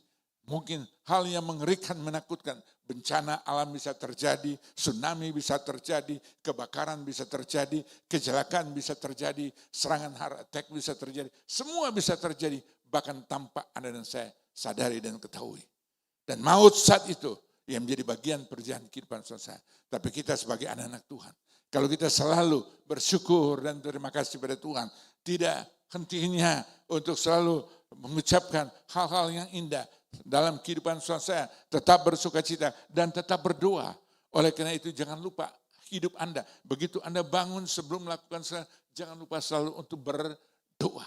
mungkin hal yang mengerikan, menakutkan. Bencana alam bisa terjadi, tsunami bisa terjadi, kebakaran bisa terjadi, kecelakaan bisa terjadi, serangan heart attack bisa terjadi. Semua bisa terjadi, bahkan tanpa Anda dan saya sadari dan ketahui. Dan maut saat itu yang menjadi bagian perjalanan kehidupan saya. Tapi kita sebagai anak-anak Tuhan, kalau kita selalu bersyukur dan terima kasih pada Tuhan, tidak hentinya untuk selalu mengucapkan hal-hal yang indah dalam kehidupan saya, tetap bersukacita dan tetap berdoa. Oleh karena itu jangan lupa hidup Anda, begitu Anda bangun sebelum melakukan sesuatu, jangan lupa selalu untuk berdoa.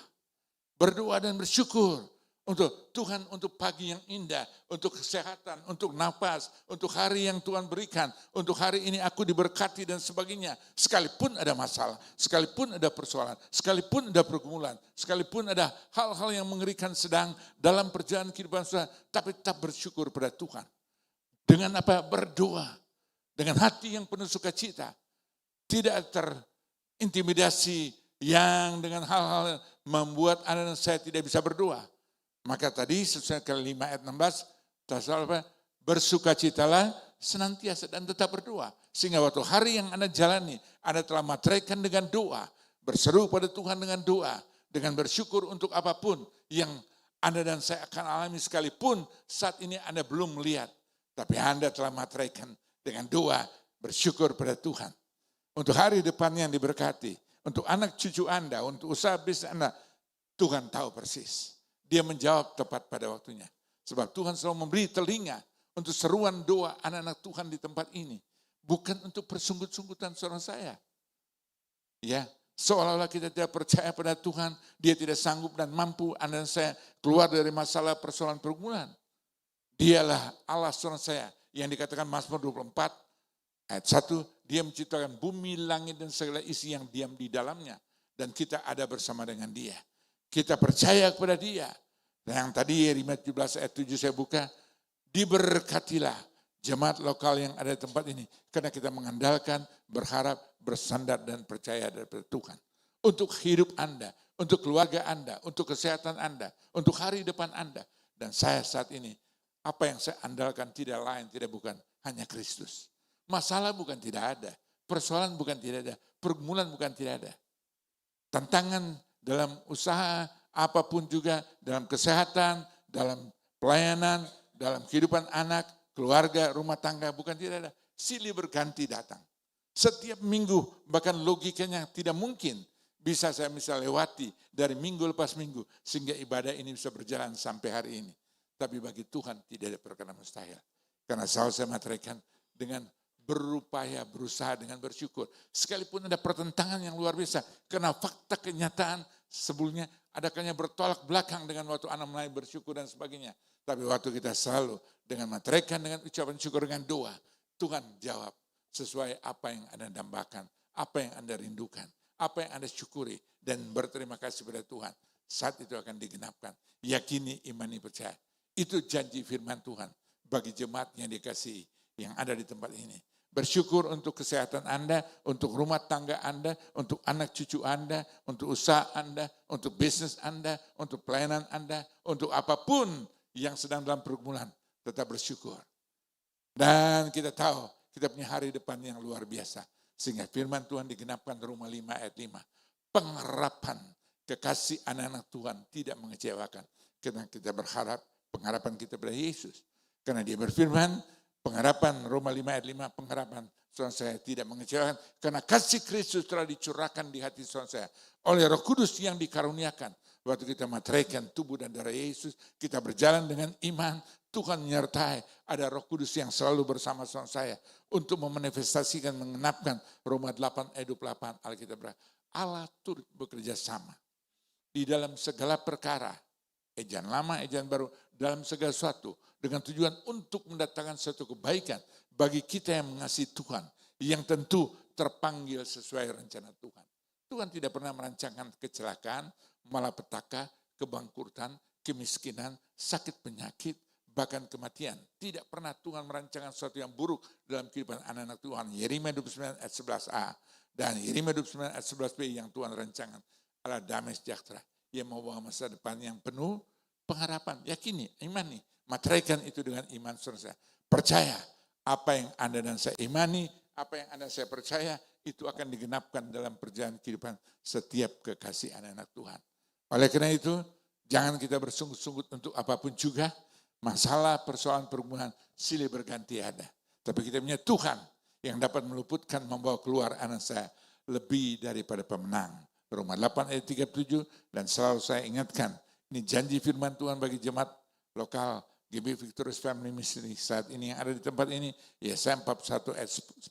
Berdoa dan bersyukur. Untuk Tuhan, untuk pagi yang indah, untuk kesehatan, untuk nafas, untuk hari yang Tuhan berikan, untuk hari ini aku diberkati dan sebagainya. Sekalipun ada masalah, sekalipun ada persoalan, sekalipun ada pergumulan, sekalipun ada hal-hal yang mengerikan sedang dalam perjalanan kehidupan saudara, tapi tetap bersyukur pada Tuhan. Dengan apa? Berdoa. Dengan hati yang penuh sukacita. Tidak terintimidasi yang dengan hal-hal membuat Anda dan saya tidak bisa berdoa. Maka tadi sesuai ke 5 ayat 16, bersukacitalah senantiasa dan tetap berdoa. Sehingga waktu hari yang Anda jalani, Anda telah materaikan dengan doa. Berseru pada Tuhan dengan doa. Dengan bersyukur untuk apapun yang Anda dan saya akan alami sekalipun saat ini Anda belum melihat. Tapi Anda telah materaikan dengan doa, bersyukur pada Tuhan. Untuk hari depan yang diberkati, untuk anak cucu Anda, untuk usaha bisnis Anda, Tuhan tahu persis. Dia menjawab tepat pada waktunya. Sebab Tuhan selalu memberi telinga untuk seruan doa anak-anak Tuhan di tempat ini. Bukan untuk persunggut-sunggutan saudara saya. Ya, seolah-olah kita tidak percaya pada Tuhan. Dia tidak sanggup dan mampu Anda dan saya keluar dari masalah persoalan pergumulan. Dialah Allah saudara saya yang dikatakan Mazmur 24 ayat 1. Dia menciptakan bumi, langit dan segala isi yang diam di dalamnya. Dan kita ada bersama dengan dia. Kita percaya kepada dia. Dan yang tadi Yeremia 17 ayat 7 saya buka. Diberkatilah jemaat lokal yang ada di tempat ini. Karena kita mengandalkan, berharap, bersandar dan percaya daripada Tuhan. Untuk hidup Anda, untuk keluarga Anda, untuk kesehatan Anda, untuk hari depan Anda. Dan saya saat ini, apa yang saya andalkan tidak lain, tidak bukan, hanya Kristus. Masalah bukan tidak ada, persoalan bukan tidak ada, pergumulan bukan tidak ada. Tantangan dalam usaha, apapun juga, dalam kesehatan, dalam pelayanan, dalam kehidupan anak, keluarga, rumah tangga, bukan tidak ada. Silih berganti datang. Setiap minggu, bahkan logikanya tidak mungkin bisa saya lewati dari minggu lepas minggu, sehingga ibadah ini bisa berjalan sampai hari ini. Tapi bagi Tuhan tidak ada perkara mustahil. Karena selalu saya materaikan dengan berupaya, berusaha dengan bersyukur. Sekalipun ada pertentangan yang luar biasa. Karena fakta kenyataan sebelumnya adakahnya bertolak belakang dengan waktu anak mulai bersyukur dan sebagainya. Tapi waktu kita selalu dengan materaikan, dengan ucapan syukur, dengan doa. Tuhan jawab sesuai apa yang Anda dambakan, apa yang Anda rindukan, apa yang Anda syukuri. Dan berterima kasih pada Tuhan. saat itu akan digenapkan. Yakini, imani, percaya. Itu janji firman Tuhan bagi jemaat yang dikasihi yang ada di tempat ini. Bersyukur untuk kesehatan Anda, untuk rumah tangga Anda, untuk anak cucu Anda, untuk usaha Anda, untuk bisnis Anda, untuk pelayanan Anda, untuk apapun yang sedang dalam pergumulan. Tetap bersyukur. Dan kita tahu kita punya hari depan yang luar biasa. Sehingga firman Tuhan digenapkan Roma 5 ayat 5. Pengharapan kekasih anak-anak Tuhan tidak mengecewakan. Karena kita berharap pengharapan kita pada Yesus. Karena dia berfirman, pengharapan Roma 5 ayat 5, pengharapan saudara saya tidak mengecewakan. Karena kasih Kristus telah dicurahkan di hati saudara saya. Oleh Roh Kudus yang dikaruniakan. Waktu kita materaikan tubuh dan darah Yesus, kita berjalan dengan iman, Tuhan menyertai, ada Roh Kudus yang selalu bersama saya untuk memanifestasikan, mengenapkan Roma 8 ayat 28 Alkitab berkata, Allah turut bekerja sama di dalam segala perkara, ejaan lama, ejaan baru, dalam segala sesuatu, dengan tujuan untuk mendatangkan suatu kebaikan bagi kita yang mengasihi Tuhan, yang tentu terpanggil sesuai rencana Tuhan. Tuhan tidak pernah merancangkan kecelakaan, malapetaka, kebangkrutan, kemiskinan, sakit penyakit, bahkan kematian. Tidak pernah Tuhan merancangkan sesuatu yang buruk dalam kehidupan anak-anak Tuhan. Yeremia 29 ayat 11a dan Yeremia 29 ayat 11b yang Tuhan rancangkan adalah damai sejahtera yang membawa masa depan yang penuh pengharapan. Yakini, imani, materaikan itu dengan iman saudara. Percaya apa yang Anda dan saya imani, apa yang Anda saya percaya, itu akan digenapkan dalam perjalanan kehidupan setiap kekasih anak-anak Tuhan. Oleh karena itu, jangan kita bersungut-sungut untuk apapun juga. Masalah persoalan pergumulan silih berganti ada. Tapi kita punya Tuhan yang dapat meluputkan, membawa keluar anak saya lebih daripada pemenang. Roma 8 ayat 37 dan selalu saya ingatkan, ini janji firman Tuhan bagi jemaat lokal GB Victorious Family Ministry saat ini yang ada di tempat ini, Yesaya 41 ayat 10,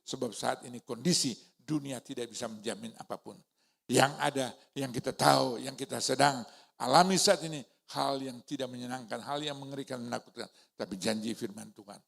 sebab saat ini kondisi dunia tidak bisa menjamin apapun. Yang ada, yang kita tahu, yang kita sedang alami saat ini, hal yang tidak menyenangkan, hal yang mengerikan, menakutkan, tapi janji firman Tuhan.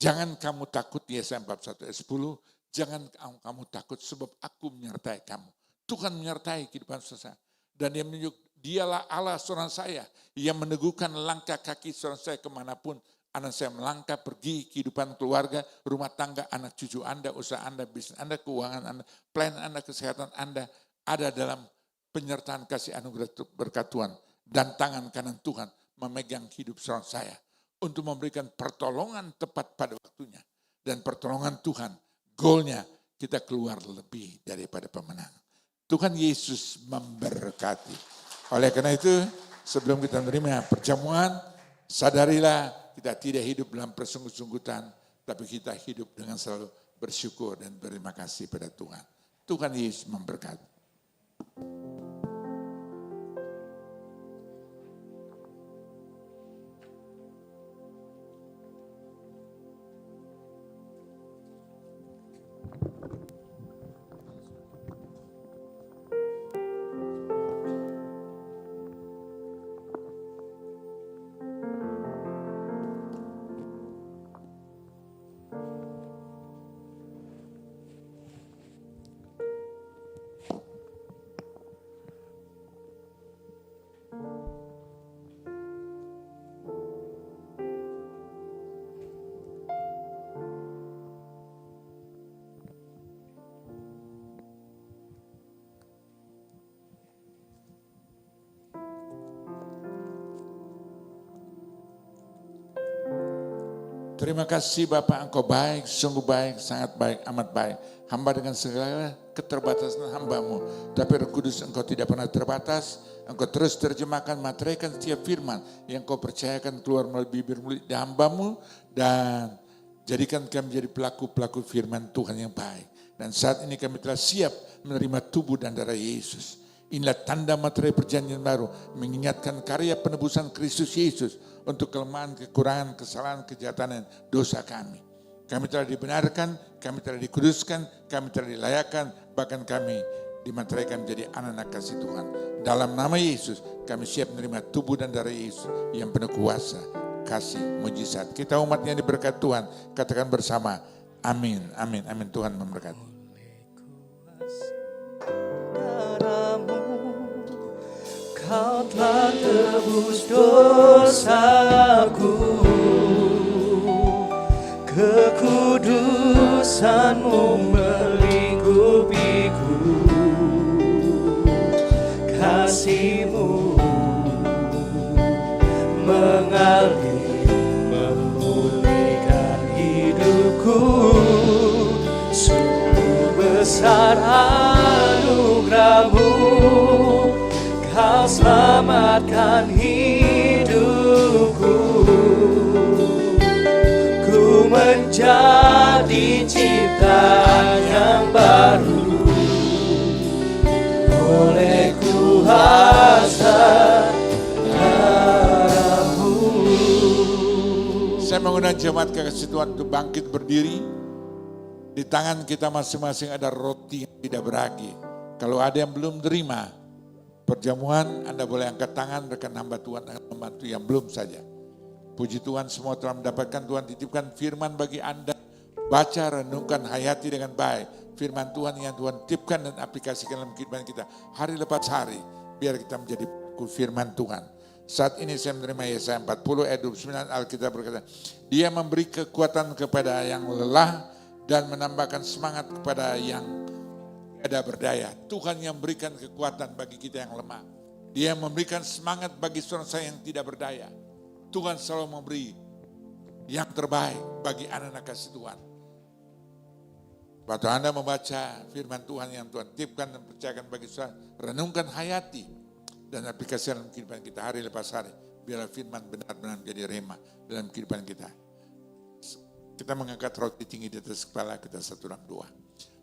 Jangan kamu takut, Yesaya 41 ayat 10, jangan kamu takut sebab aku menyertai kamu. Tuhan menyertai kehidupan saudara. Dan dia menunjuk, dialah Allah saudara saya yang meneguhkan langkah kaki saudara saya kemanapun anak saya melangkah pergi kehidupan keluarga, rumah tangga, anak cucu Anda, usaha Anda, bisnis Anda, keuangan Anda, pelayanan Anda, kesehatan Anda ada dalam penyertaan kasih anugerah berkat Tuhan dan tangan kanan Tuhan memegang hidup saudara saya untuk memberikan pertolongan tepat pada waktunya dan pertolongan Tuhan goalnya kita keluar lebih daripada pemenang. Tuhan Yesus memberkati. Oleh karena itu, sebelum kita menerima perjamuan, sadarilah kita tidak hidup dalam persungut-sunggutan, tapi kita hidup dengan selalu bersyukur dan berterima kasih pada Tuhan. Tuhan Yesus memberkati. Terima kasih Bapak, Engkau baik, sungguh baik, sangat baik, amat baik. Hamba dengan segala keterbatasan hamba-Mu. Tapi Roh Kudus Engkau tidak pernah terbatas. Engkau terus terjemahkan, materaikan setiap firman yang Engkau percayakan keluar melalui bibir mulut hamba-Mu. Dan jadikan kami menjadi pelaku-pelaku firman Tuhan yang baik. Dan saat ini kami telah siap menerima tubuh dan darah Yesus. Inilah tanda materai perjanjian baru, mengingatkan karya penebusan Kristus Yesus untuk kelemahan, kekurangan, kesalahan, kejahatan, dan dosa kami. Kami telah dibenarkan, kami telah dikuduskan, kami telah dilayakkan, bahkan kami dimateraikan menjadi anak-anak kasih Tuhan. Dalam nama Yesus, kami siap menerima tubuh dan darah Yesus yang penuh kuasa, kasih, mujizat. Kita umat yang diberkati Tuhan, katakan bersama, amin, amin, amin. Tuhan memberkati. Kau telah tebus dosaku, kekudusanmu melingkupiku, kasihmu mengalir memulihkan hidupku. Sungguh besar anugerahmu, Kau selamatkan hidupku. Ku menjadi ciptaan yang baru oleh kuasa darah-Mu. Saya mengundang jemaat kekasih Tuhan untuk bangkit berdiri. Di tangan kita masing-masing ada roti yang tidak beragi. Kalau ada yang belum terima perjamuan, Anda boleh angkat tangan, rekan hamba Tuhan akan membantu yang belum saja. Puji Tuhan, semua telah mendapatkan. Tuhan titipkan firman bagi Anda. Baca, renungkan, hayati dengan baik. Firman Tuhan yang Tuhan titipkan dan aplikasikan dalam kehidupan kita. Hari lepas hari, biar kita menjadi firman Tuhan. Saat ini saya menerima Yesaya 40 ayat 29, Alkitab berkata, Dia memberi kekuatan kepada yang lelah dan menambahkan semangat kepada yang ada berdaya. Tuhan yang memberikan kekuatan bagi kita yang lemah. Dia memberikan semangat bagi saudara saya yang tidak berdaya. Tuhan selalu memberi yang terbaik bagi anak-anak kasih Tuhan. Waktu Anda membaca firman Tuhan yang Tuhan titipkan dan percayakan bagi saudara, renungkan, hayati, dan aplikasikan dalam kehidupan kita hari lepas hari. Biarlah firman benar-benar menjadi rema dalam kehidupan kita. Kita mengangkat roti tinggi di atas kepala kita, satu dalam doa.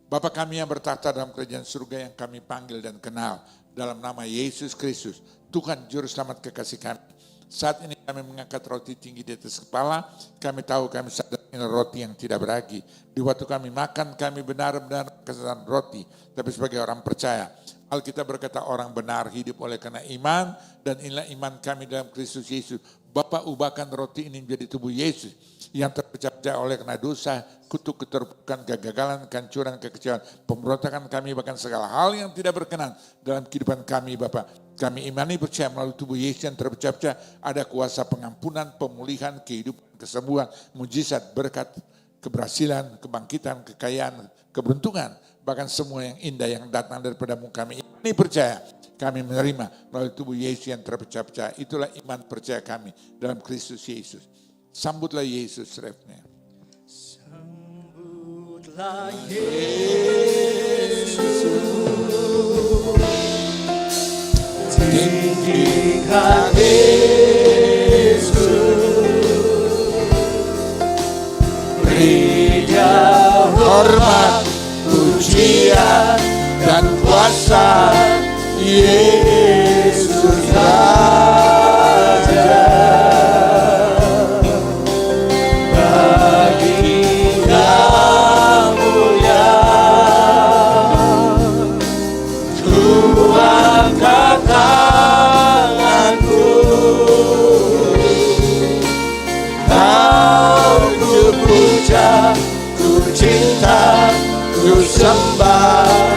Bapa kami yang bertahta dalam kerajaan surga yang kami panggil dan kenal dalam nama Yesus Kristus, Tuhan Juru Selamat kekasih kami. Saat ini kami mengangkat roti tinggi di atas kepala, kami tahu kami sadar ini roti yang tidak beragi. Di waktu kami makan, kami benar-benar kesadaran roti, tapi sebagai orang percaya. Alkitab berkata orang benar hidup oleh karena iman, dan inilah iman kami dalam Kristus Yesus. Bapa, ubahkan roti ini menjadi tubuh Yesus yang terpecah-pecah oleh karena dosa, kutuk, keterpurukan, kegagalan, kehancuran, kekecewaan, pemberontakan kami, bahkan segala hal yang tidak berkenan dalam kehidupan kami, Bapa. Kami imani percaya melalui tubuh Yesus yang terpecah-pecah ada kuasa pengampunan, pemulihan, kehidupan, kesembuhan, mujizat, berkat, keberhasilan, kebangkitan, kekayaan, keberuntungan, bahkan semua yang indah yang datang daripada-Mu. Kami imani percaya, kami menerima melalui tubuh Yesus yang terpecah-pecah. Itulah iman percaya kami dalam Kristus Yesus. Sambutlah Yesus refnya. Sambutlah Yesus, tinggikan Yesus, beri Dia hormat, pujian dan kuasa. Yesus Raja, bagi Yang mulia, ku angkat tanganku, Kau ku puja, ku cinta, ku sembah.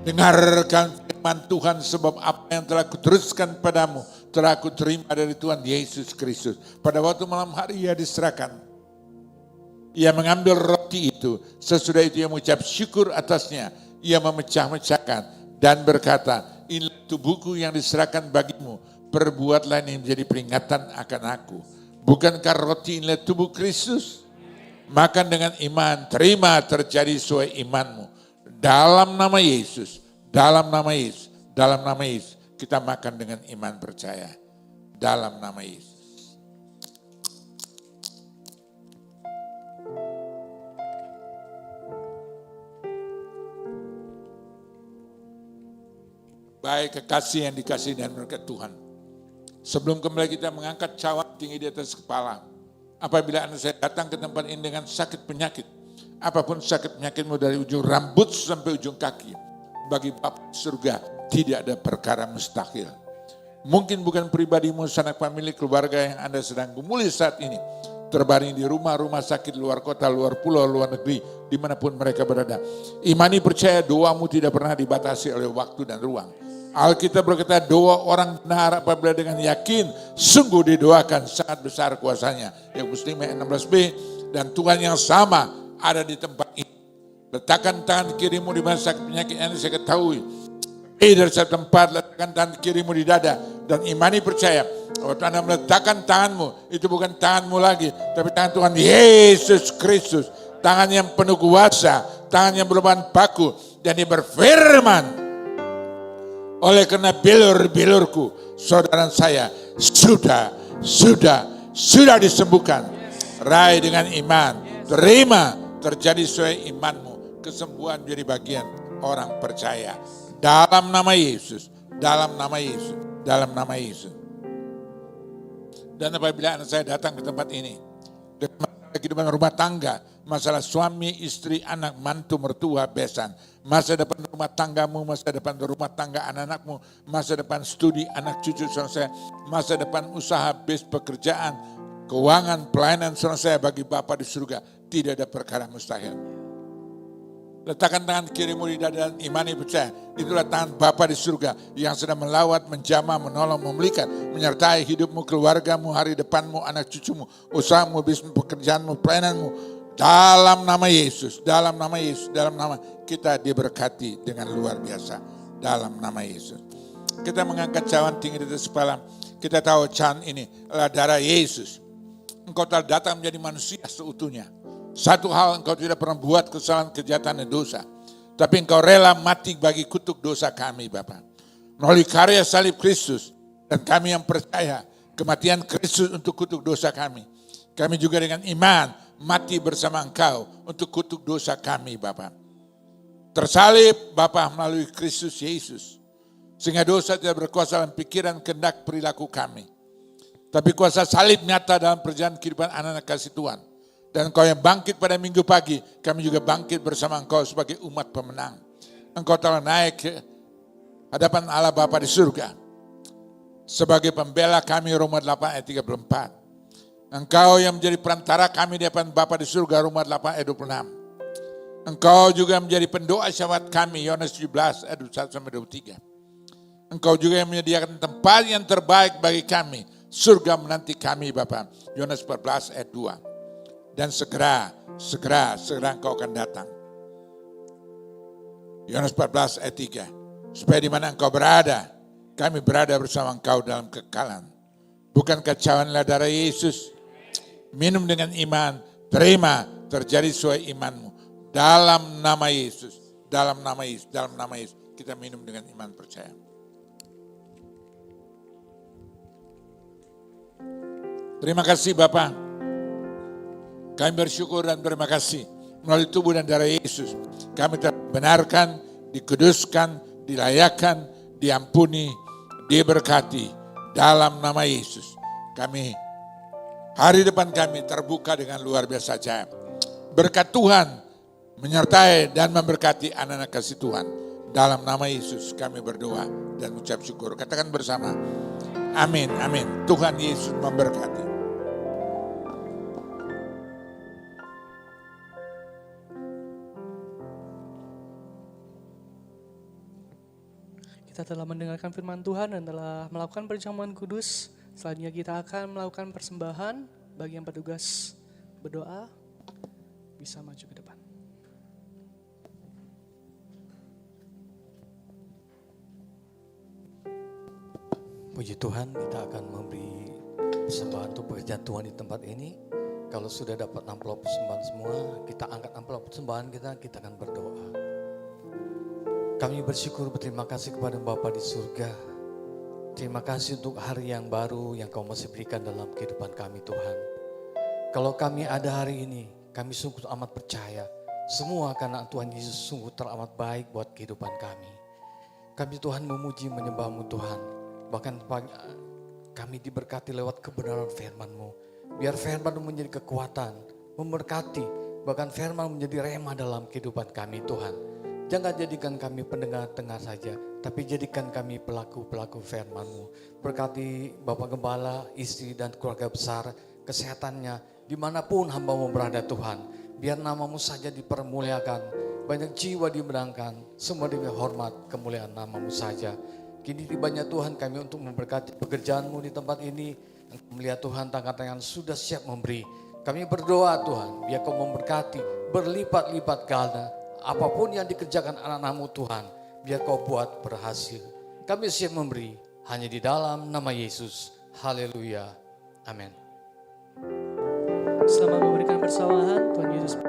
Dengarkan firman Tuhan, sebab apa yang telah kuteruskan padamu telah kuterima dari Tuhan Yesus Kristus. Pada waktu malam hari Ia diserahkan, Ia mengambil roti itu, sesudah itu Ia mengucap syukur atasnya, Ia memecah-mecahkan dan berkata, inilah tubuhku yang diserahkan bagimu, perbuatlah ini menjadi peringatan akan aku. Bukankah roti inilah tubuh Kristus? Makan dengan iman, terima terjadi sesuai imanmu. Dalam nama Yesus, dalam nama Yesus, dalam nama Yesus, kita makan dengan iman percaya. Dalam nama Yesus. Baik kekasih yang dikasihi dan berkat Tuhan. Sebelum kembali kita mengangkat cawan tinggi di atas kepala. Apabila Anda saya datang ke tempat ini dengan sakit penyakit. Apapun sakit penyakitmu dari ujung rambut sampai ujung kaki. Bagi Bapa surga tidak ada perkara mustahil. Mungkin bukan pribadimu, sanak famili, keluarga yang Anda sedang gumuli saat ini. terbaring di rumah sakit, luar kota, luar pulau, luar negeri, dimanapun mereka berada. Imani percaya doamu tidak pernah dibatasi oleh waktu dan ruang. Alkitab berkata doa orang benar apabila dengan yakin sungguh didoakan sangat besar kuasanya. Yang Muslim 16b, dan Tuhan yang sama ada di tempat ini. Letakkan tangan kirimu di mana sakit penyakit yang saya ketahui. Dari satu tempat, letakkan tangan kirimu di dada. Dan imani percaya, waktu Anda meletakkan tanganmu, itu bukan tanganmu lagi, tapi tangan Tuhan Yesus Kristus. Tangan yang penuh kuasa, tangan yang berbahan baku. Dan dia berfirman, oleh karena bilur-bilurku, saudara saya sudah disembuhkan. Raih dengan iman, terima, terjadi sesuai imanmu. Kesembuhan menjadi bagian orang percaya. Dalam nama Yesus, dalam nama Yesus, dalam nama Yesus. Dan apabila anak saya datang ke tempat ini, dengan masalah kehidupan rumah tangga, masalah suami, istri, anak, mantu, mertua, besan, masa depan rumah tanggamu, masa depan rumah tangga anak-anakmu, masa depan studi, anak cucu saudara saya, masa depan usaha, bis, pekerjaan, keuangan, pelayanan saudara saya bagi Bapa di surga, tidak ada perkara mustahil. Letakkan tangan kirimu di dada dan imani percaya. Itulah tangan Bapa di surga yang sedang melawat, menjamah, menolong, memulihkan, menyertai hidupmu, keluargamu, hari depanmu, anak cucumu, usahamu, bisnis, pekerjaanmu, pelayananmu. Dalam nama Yesus, dalam nama Yesus, dalam nama kita diberkati dengan luar biasa. Dalam nama Yesus. Kita mengangkat cawan tinggi di atas kepala. Kita tahu cawan ini adalah darah Yesus. Engkau telah datang menjadi manusia seutuhnya. Satu hal, engkau tidak pernah buat kesalahan, kejahatan dan dosa. Tapi engkau rela mati bagi kutuk dosa kami Bapa. Melalui karya salib Kristus. Dan kami yang percaya kematian Kristus untuk kutuk dosa kami. Kami juga dengan iman mati bersama engkau untuk kutuk dosa kami Bapa. Tersalib Bapa melalui Kristus Yesus. Sehingga dosa tidak berkuasa dalam pikiran, kehendak, perilaku kami. Tapi kuasa salib nyata dalam perjalanan kehidupan anak-anak kasih Tuhan. Dan engkau yang bangkit pada minggu pagi, kami juga bangkit bersama engkau sebagai umat pemenang. Engkau telah naik ke hadapan Allah Bapa di surga. Sebagai pembela kami, Roma 8 ayat 34. Engkau yang menjadi perantara kami di hadapan Bapa di surga, Roma 8 ayat 26. Engkau juga menjadi pendoa syafaat kami, Yohanes 17 ayat 21 sampai 23. Engkau juga yang menyediakan tempat yang terbaik bagi kami. Surga menanti kami Bapa, Yohanes 14 ayat 2. Dan segera engkau akan datang. Yohanes 14 ayat 3. Supaya di mana engkau berada, kami berada bersama engkau dalam kekekalan. Bukankah cawanlah darah Yesus? Minum dengan iman, terima, terjadi sesuai imanmu. Dalam nama Yesus, dalam nama Yesus, dalam nama Yesus. Kita minum dengan iman percaya. Terima kasih Bapak. Kami bersyukur dan terima kasih melalui tubuh dan darah Yesus. Kami terbenarkan, dikuduskan, dilayakkan, diampuni, diberkati dalam nama Yesus. Kami, hari depan kami terbuka dengan luar biasa ajaib. Berkat Tuhan menyertai dan memberkati anak-anak kasih Tuhan. Dalam nama Yesus kami berdoa dan ucap syukur. Katakan bersama, amin, amin. Tuhan Yesus memberkati. Kita telah mendengarkan firman Tuhan dan telah melakukan perjamuan kudus. Selanjutnya kita akan melakukan persembahan. Bagi yang bertugas berdoa, bisa maju ke depan. Puji Tuhan, kita akan memberi persembahan untuk pekerjaan Tuhan di tempat ini. Kalau sudah dapat amplop persembahan semua, kita angkat amplop persembahan kita akan berdoa. Kami bersyukur, berterima kasih kepada Bapa di surga. Terima kasih untuk hari yang baru yang Kau masih berikan dalam kehidupan kami Tuhan. Kalau kami ada hari ini, kami sungguh amat percaya. Semua karena Tuhan Yesus sungguh teramat baik buat kehidupan kami. Kami Tuhan memuji menyembah-Mu Tuhan. Bahkan kami diberkati lewat kebenaran firman-Mu. Biar firman-Mu menjadi kekuatan, memberkati. Bahkan firman menjadi rema dalam kehidupan kami Tuhan. Jangan jadikan kami pendengar tengah saja, tapi jadikan kami pelaku-pelaku firman-Mu. Berkati Bapak Gembala, istri dan keluarga besar, kesehatannya dimanapun hamba-Mu berada Tuhan. Biar nama-Mu saja dipermuliakan, banyak jiwa dimenangkan, semua demi hormat kemuliaan nama-Mu saja. Kini tibanya Tuhan kami untuk memberkati pekerjaan-Mu di tempat ini. Engkau melihat Tuhan tangan-tangan sudah siap memberi. Kami berdoa Tuhan, biar Kau memberkati berlipat-lipat ganda. Apapun yang dikerjakan anak-anak-Mu Tuhan, biar Kau buat berhasil. Kami siap memberi hanya di dalam nama Yesus. Haleluya. Amin. Selamat memberikan persembahan, Tuhan Yesus.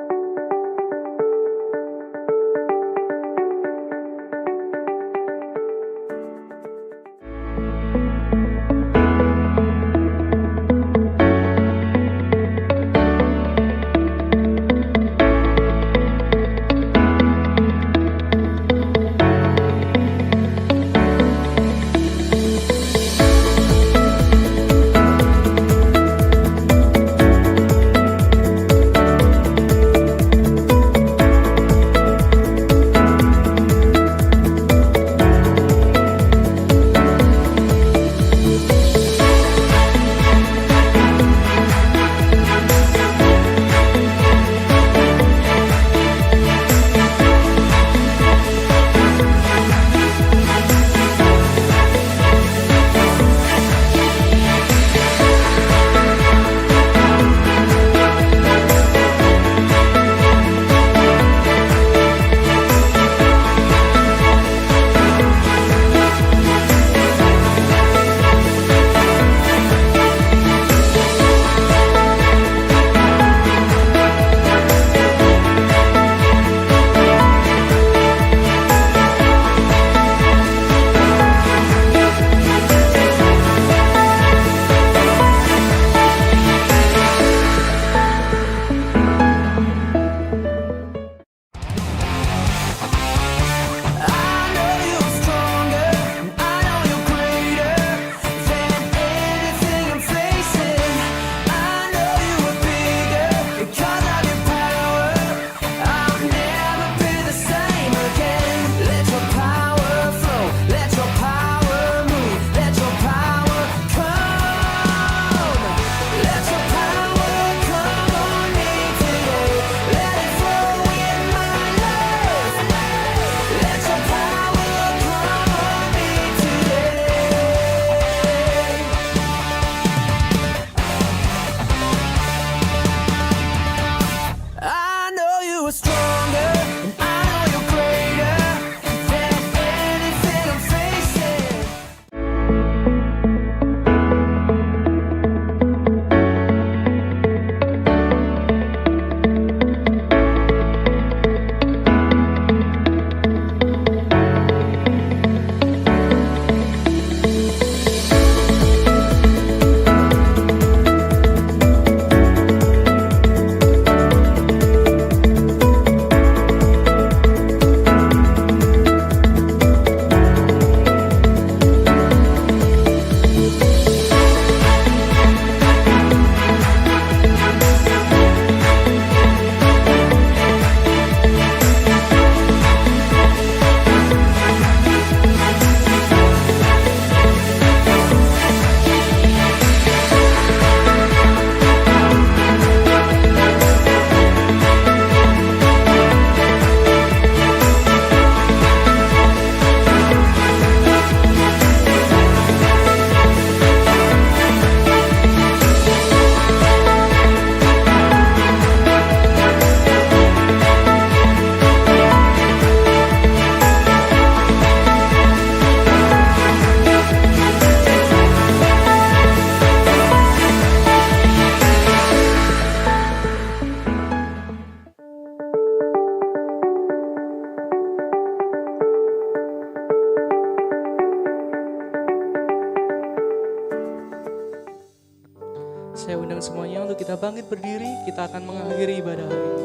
Saya undang semuanya untuk kita bangkit berdiri, kita akan mengakhiri ibadah hari ini.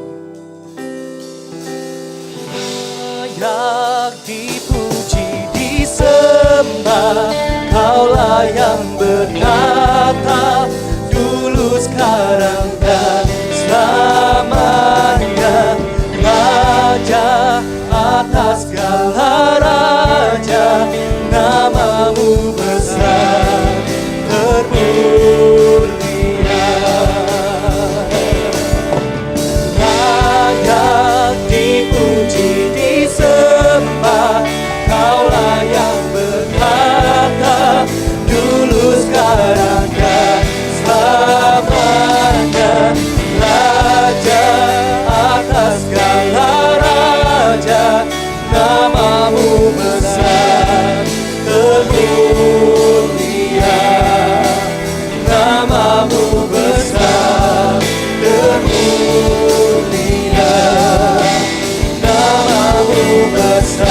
Layak dipuji, disembah, Kaulah yang berkata, dulu, sekarang, dan selamanya. Raja atas segala raja, nama-Mu besar, termulia. kuasa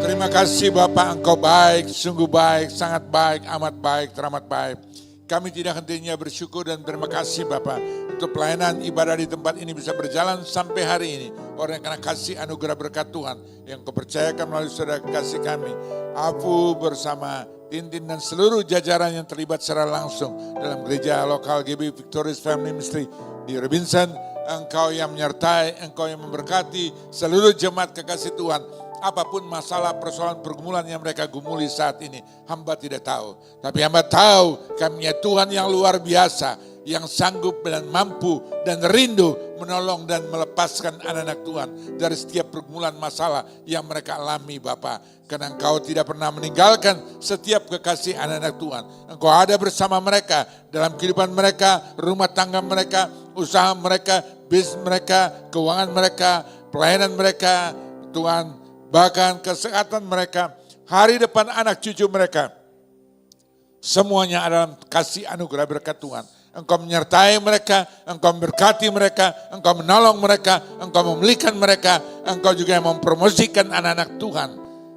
Terima kasih Bapak, Engkau baik, sungguh baik, sangat baik, amat baik, teramat baik. Kami tidak hentinya bersyukur dan terima kasih Bapak untuk pelayanan ibadah di tempat ini bisa berjalan sampai hari ini. Oleh karena kasih anugerah berkat Tuhan yang Kau percayakan melalui saudara kasih kami. Apu bersama Tintin dan seluruh jajaran yang terlibat secara langsung dalam gereja lokal GB Victorious Family Ministry di Robinson. Engkau yang menyertai, Engkau yang memberkati seluruh jemaat kekasih Tuhan. Apapun masalah, persoalan, pergumulan yang mereka gumuli saat ini, hamba tidak tahu. Tapi hamba tahu kami Tuhan yang luar biasa, yang sanggup dan mampu dan rindu menolong dan melepaskan anak-anak Tuhan dari setiap pergumulan masalah yang mereka alami Bapa. Karena Engkau tidak pernah meninggalkan setiap kekasih anak-anak Tuhan. Engkau ada bersama mereka dalam kehidupan mereka, rumah tangga mereka, usaha mereka, bisnis mereka, keuangan mereka, pelayanan mereka, Tuhan. Bahkan kesehatan mereka, hari depan anak cucu mereka. Semuanya dalam kasih anugerah berkat Tuhan. Engkau menyertai mereka, Engkau memberkati mereka, Engkau menolong mereka, Engkau memulihkan mereka. Engkau juga yang mempromosikan anak-anak Tuhan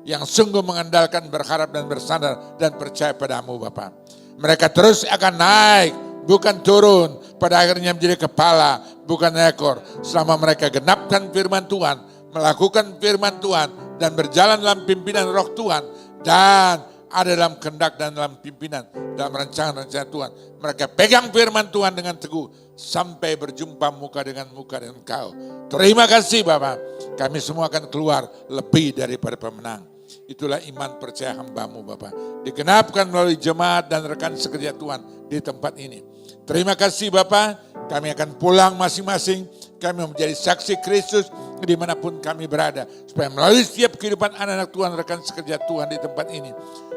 yang sungguh mengandalkan, berharap dan bersandar dan percaya padamu Bapa. Mereka terus akan naik, bukan turun. Pada akhirnya menjadi kepala, bukan ekor. Selama mereka genapkan firman Tuhan, melakukan firman Tuhan, dan berjalan dalam pimpinan roh Tuhan, dan ada dalam kehendak dan dalam pimpinan, dalam rancangan-rancangan Tuhan. Mereka pegang firman Tuhan dengan teguh, sampai berjumpa muka dengan Engkau. Terima kasih Bapak, kami semua akan keluar lebih daripada pemenang. Itulah iman percaya hamba-Mu Bapak. Digenapkan melalui jemaat dan rekan sekerja Tuhan di tempat ini. Terima kasih Bapak, kami akan pulang masing-masing. Kami menjadi saksi Kristus dimanapun kami berada. Supaya melalui setiap kehidupan anak-anak Tuhan, rekan sekerja Tuhan di tempat ini.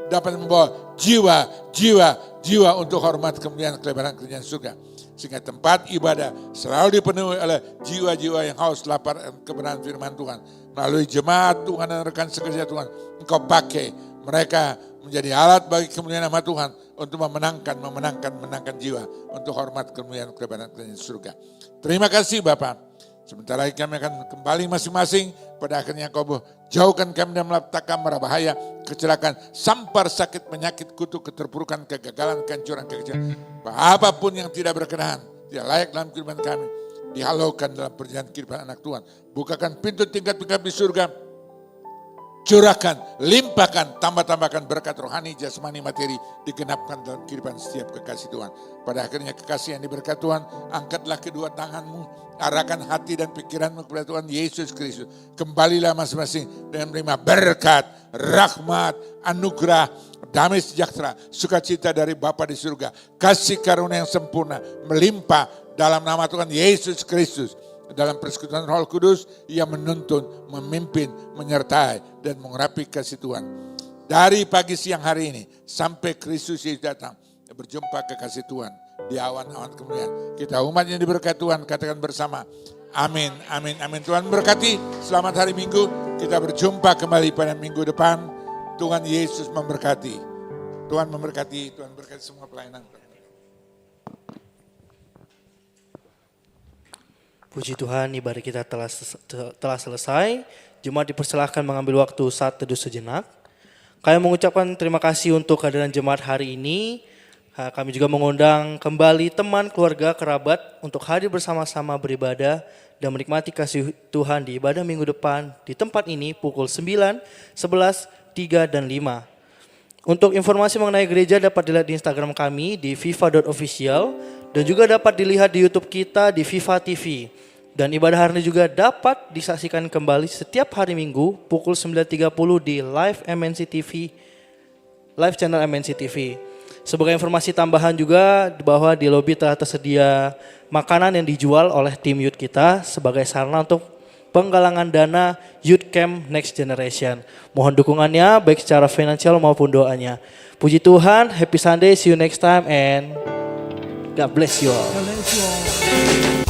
Dapat membawa jiwa untuk hormat kemuliaan kelebaran kerajaan surga. Sehingga tempat ibadah selalu dipenuhi oleh jiwa-jiwa yang haus lapar kebenaran firman Tuhan. Melalui jemaat Tuhan dan rekan sekerja Tuhan, Engkau pakai mereka menjadi alat bagi kemuliaan nama Tuhan untuk memenangkan jiwa untuk hormat kemuliaan kelebaran kerajaan surga. Terima kasih Bapak. Sebentar lagi kami akan kembali masing-masing. Pada akhirnya Kau jauhkan kami dari malapetaka, mara bahaya, kecelakaan, sampar, sakit, penyakit, kutuk, keterpurukan, kegagalan, kehancuran, kekecewaan. Apapun yang tidak berkenan, tidak layak dalam kehidupan kami, dihalaukan dalam perjalanan kehidupan anak Tuhan. Bukakan pintu tingkat-tingkat di surga. Curahkan, limpahkan, tambahkan berkat rohani, jasmani, materi, digenapkan dalam kehidupan setiap kekasih Tuhan. Pada akhirnya kekasih yang diberkat Tuhan, angkatlah kedua tanganmu, arahkan hati dan pikiranmu kepada Tuhan Yesus Kristus. Kembalilah masing-masing dengan menerima berkat, rahmat, anugerah, damai sejahtera, sukacita dari Bapa di surga. Kasih karunia yang sempurna, melimpah dalam nama Tuhan Yesus Kristus. Dalam persekutuan Roh Kudus, Ia menuntun, memimpin, menyertai, dan mengurapi kasih Tuhan. Dari pagi siang hari ini, sampai Kristus Yesus datang, berjumpa kekasih Tuhan di awan-awan kemuliaan. Kita umat yang diberkati Tuhan, katakan bersama, amin, amin, amin. Tuhan berkati, selamat hari Minggu, kita berjumpa kembali pada minggu depan. Tuhan Yesus memberkati. Tuhan memberkati, Tuhan berkati semua pelayanan. Puji Tuhan, ibadah kita telah selesai. Jemaat dipersilahkan mengambil waktu saat teduh sejenak. Kami mengucapkan terima kasih untuk kehadiran jemaat hari ini. Kami juga mengundang kembali teman, keluarga, kerabat untuk hadir bersama-sama beribadah dan menikmati kasih Tuhan di ibadah minggu depan di tempat ini pukul 9, 11, 3, dan 5. Untuk informasi mengenai gereja dapat dilihat di Instagram kami di viva.official dan juga dapat dilihat di YouTube kita di Viva TV. Dan ibadah hari ini juga dapat disaksikan kembali setiap hari Minggu pukul 9.30 di Live MNC TV, Live Channel MNC TV. Sebagai informasi tambahan juga bahwa di lobi telah tersedia makanan yang dijual oleh tim youth kita sebagai sarana untuk penggalangan dana Youth Camp Next Generation. Mohon dukungannya baik secara finansial maupun doanya. Puji Tuhan, happy Sunday, see you next time and God bless you all. God bless you all.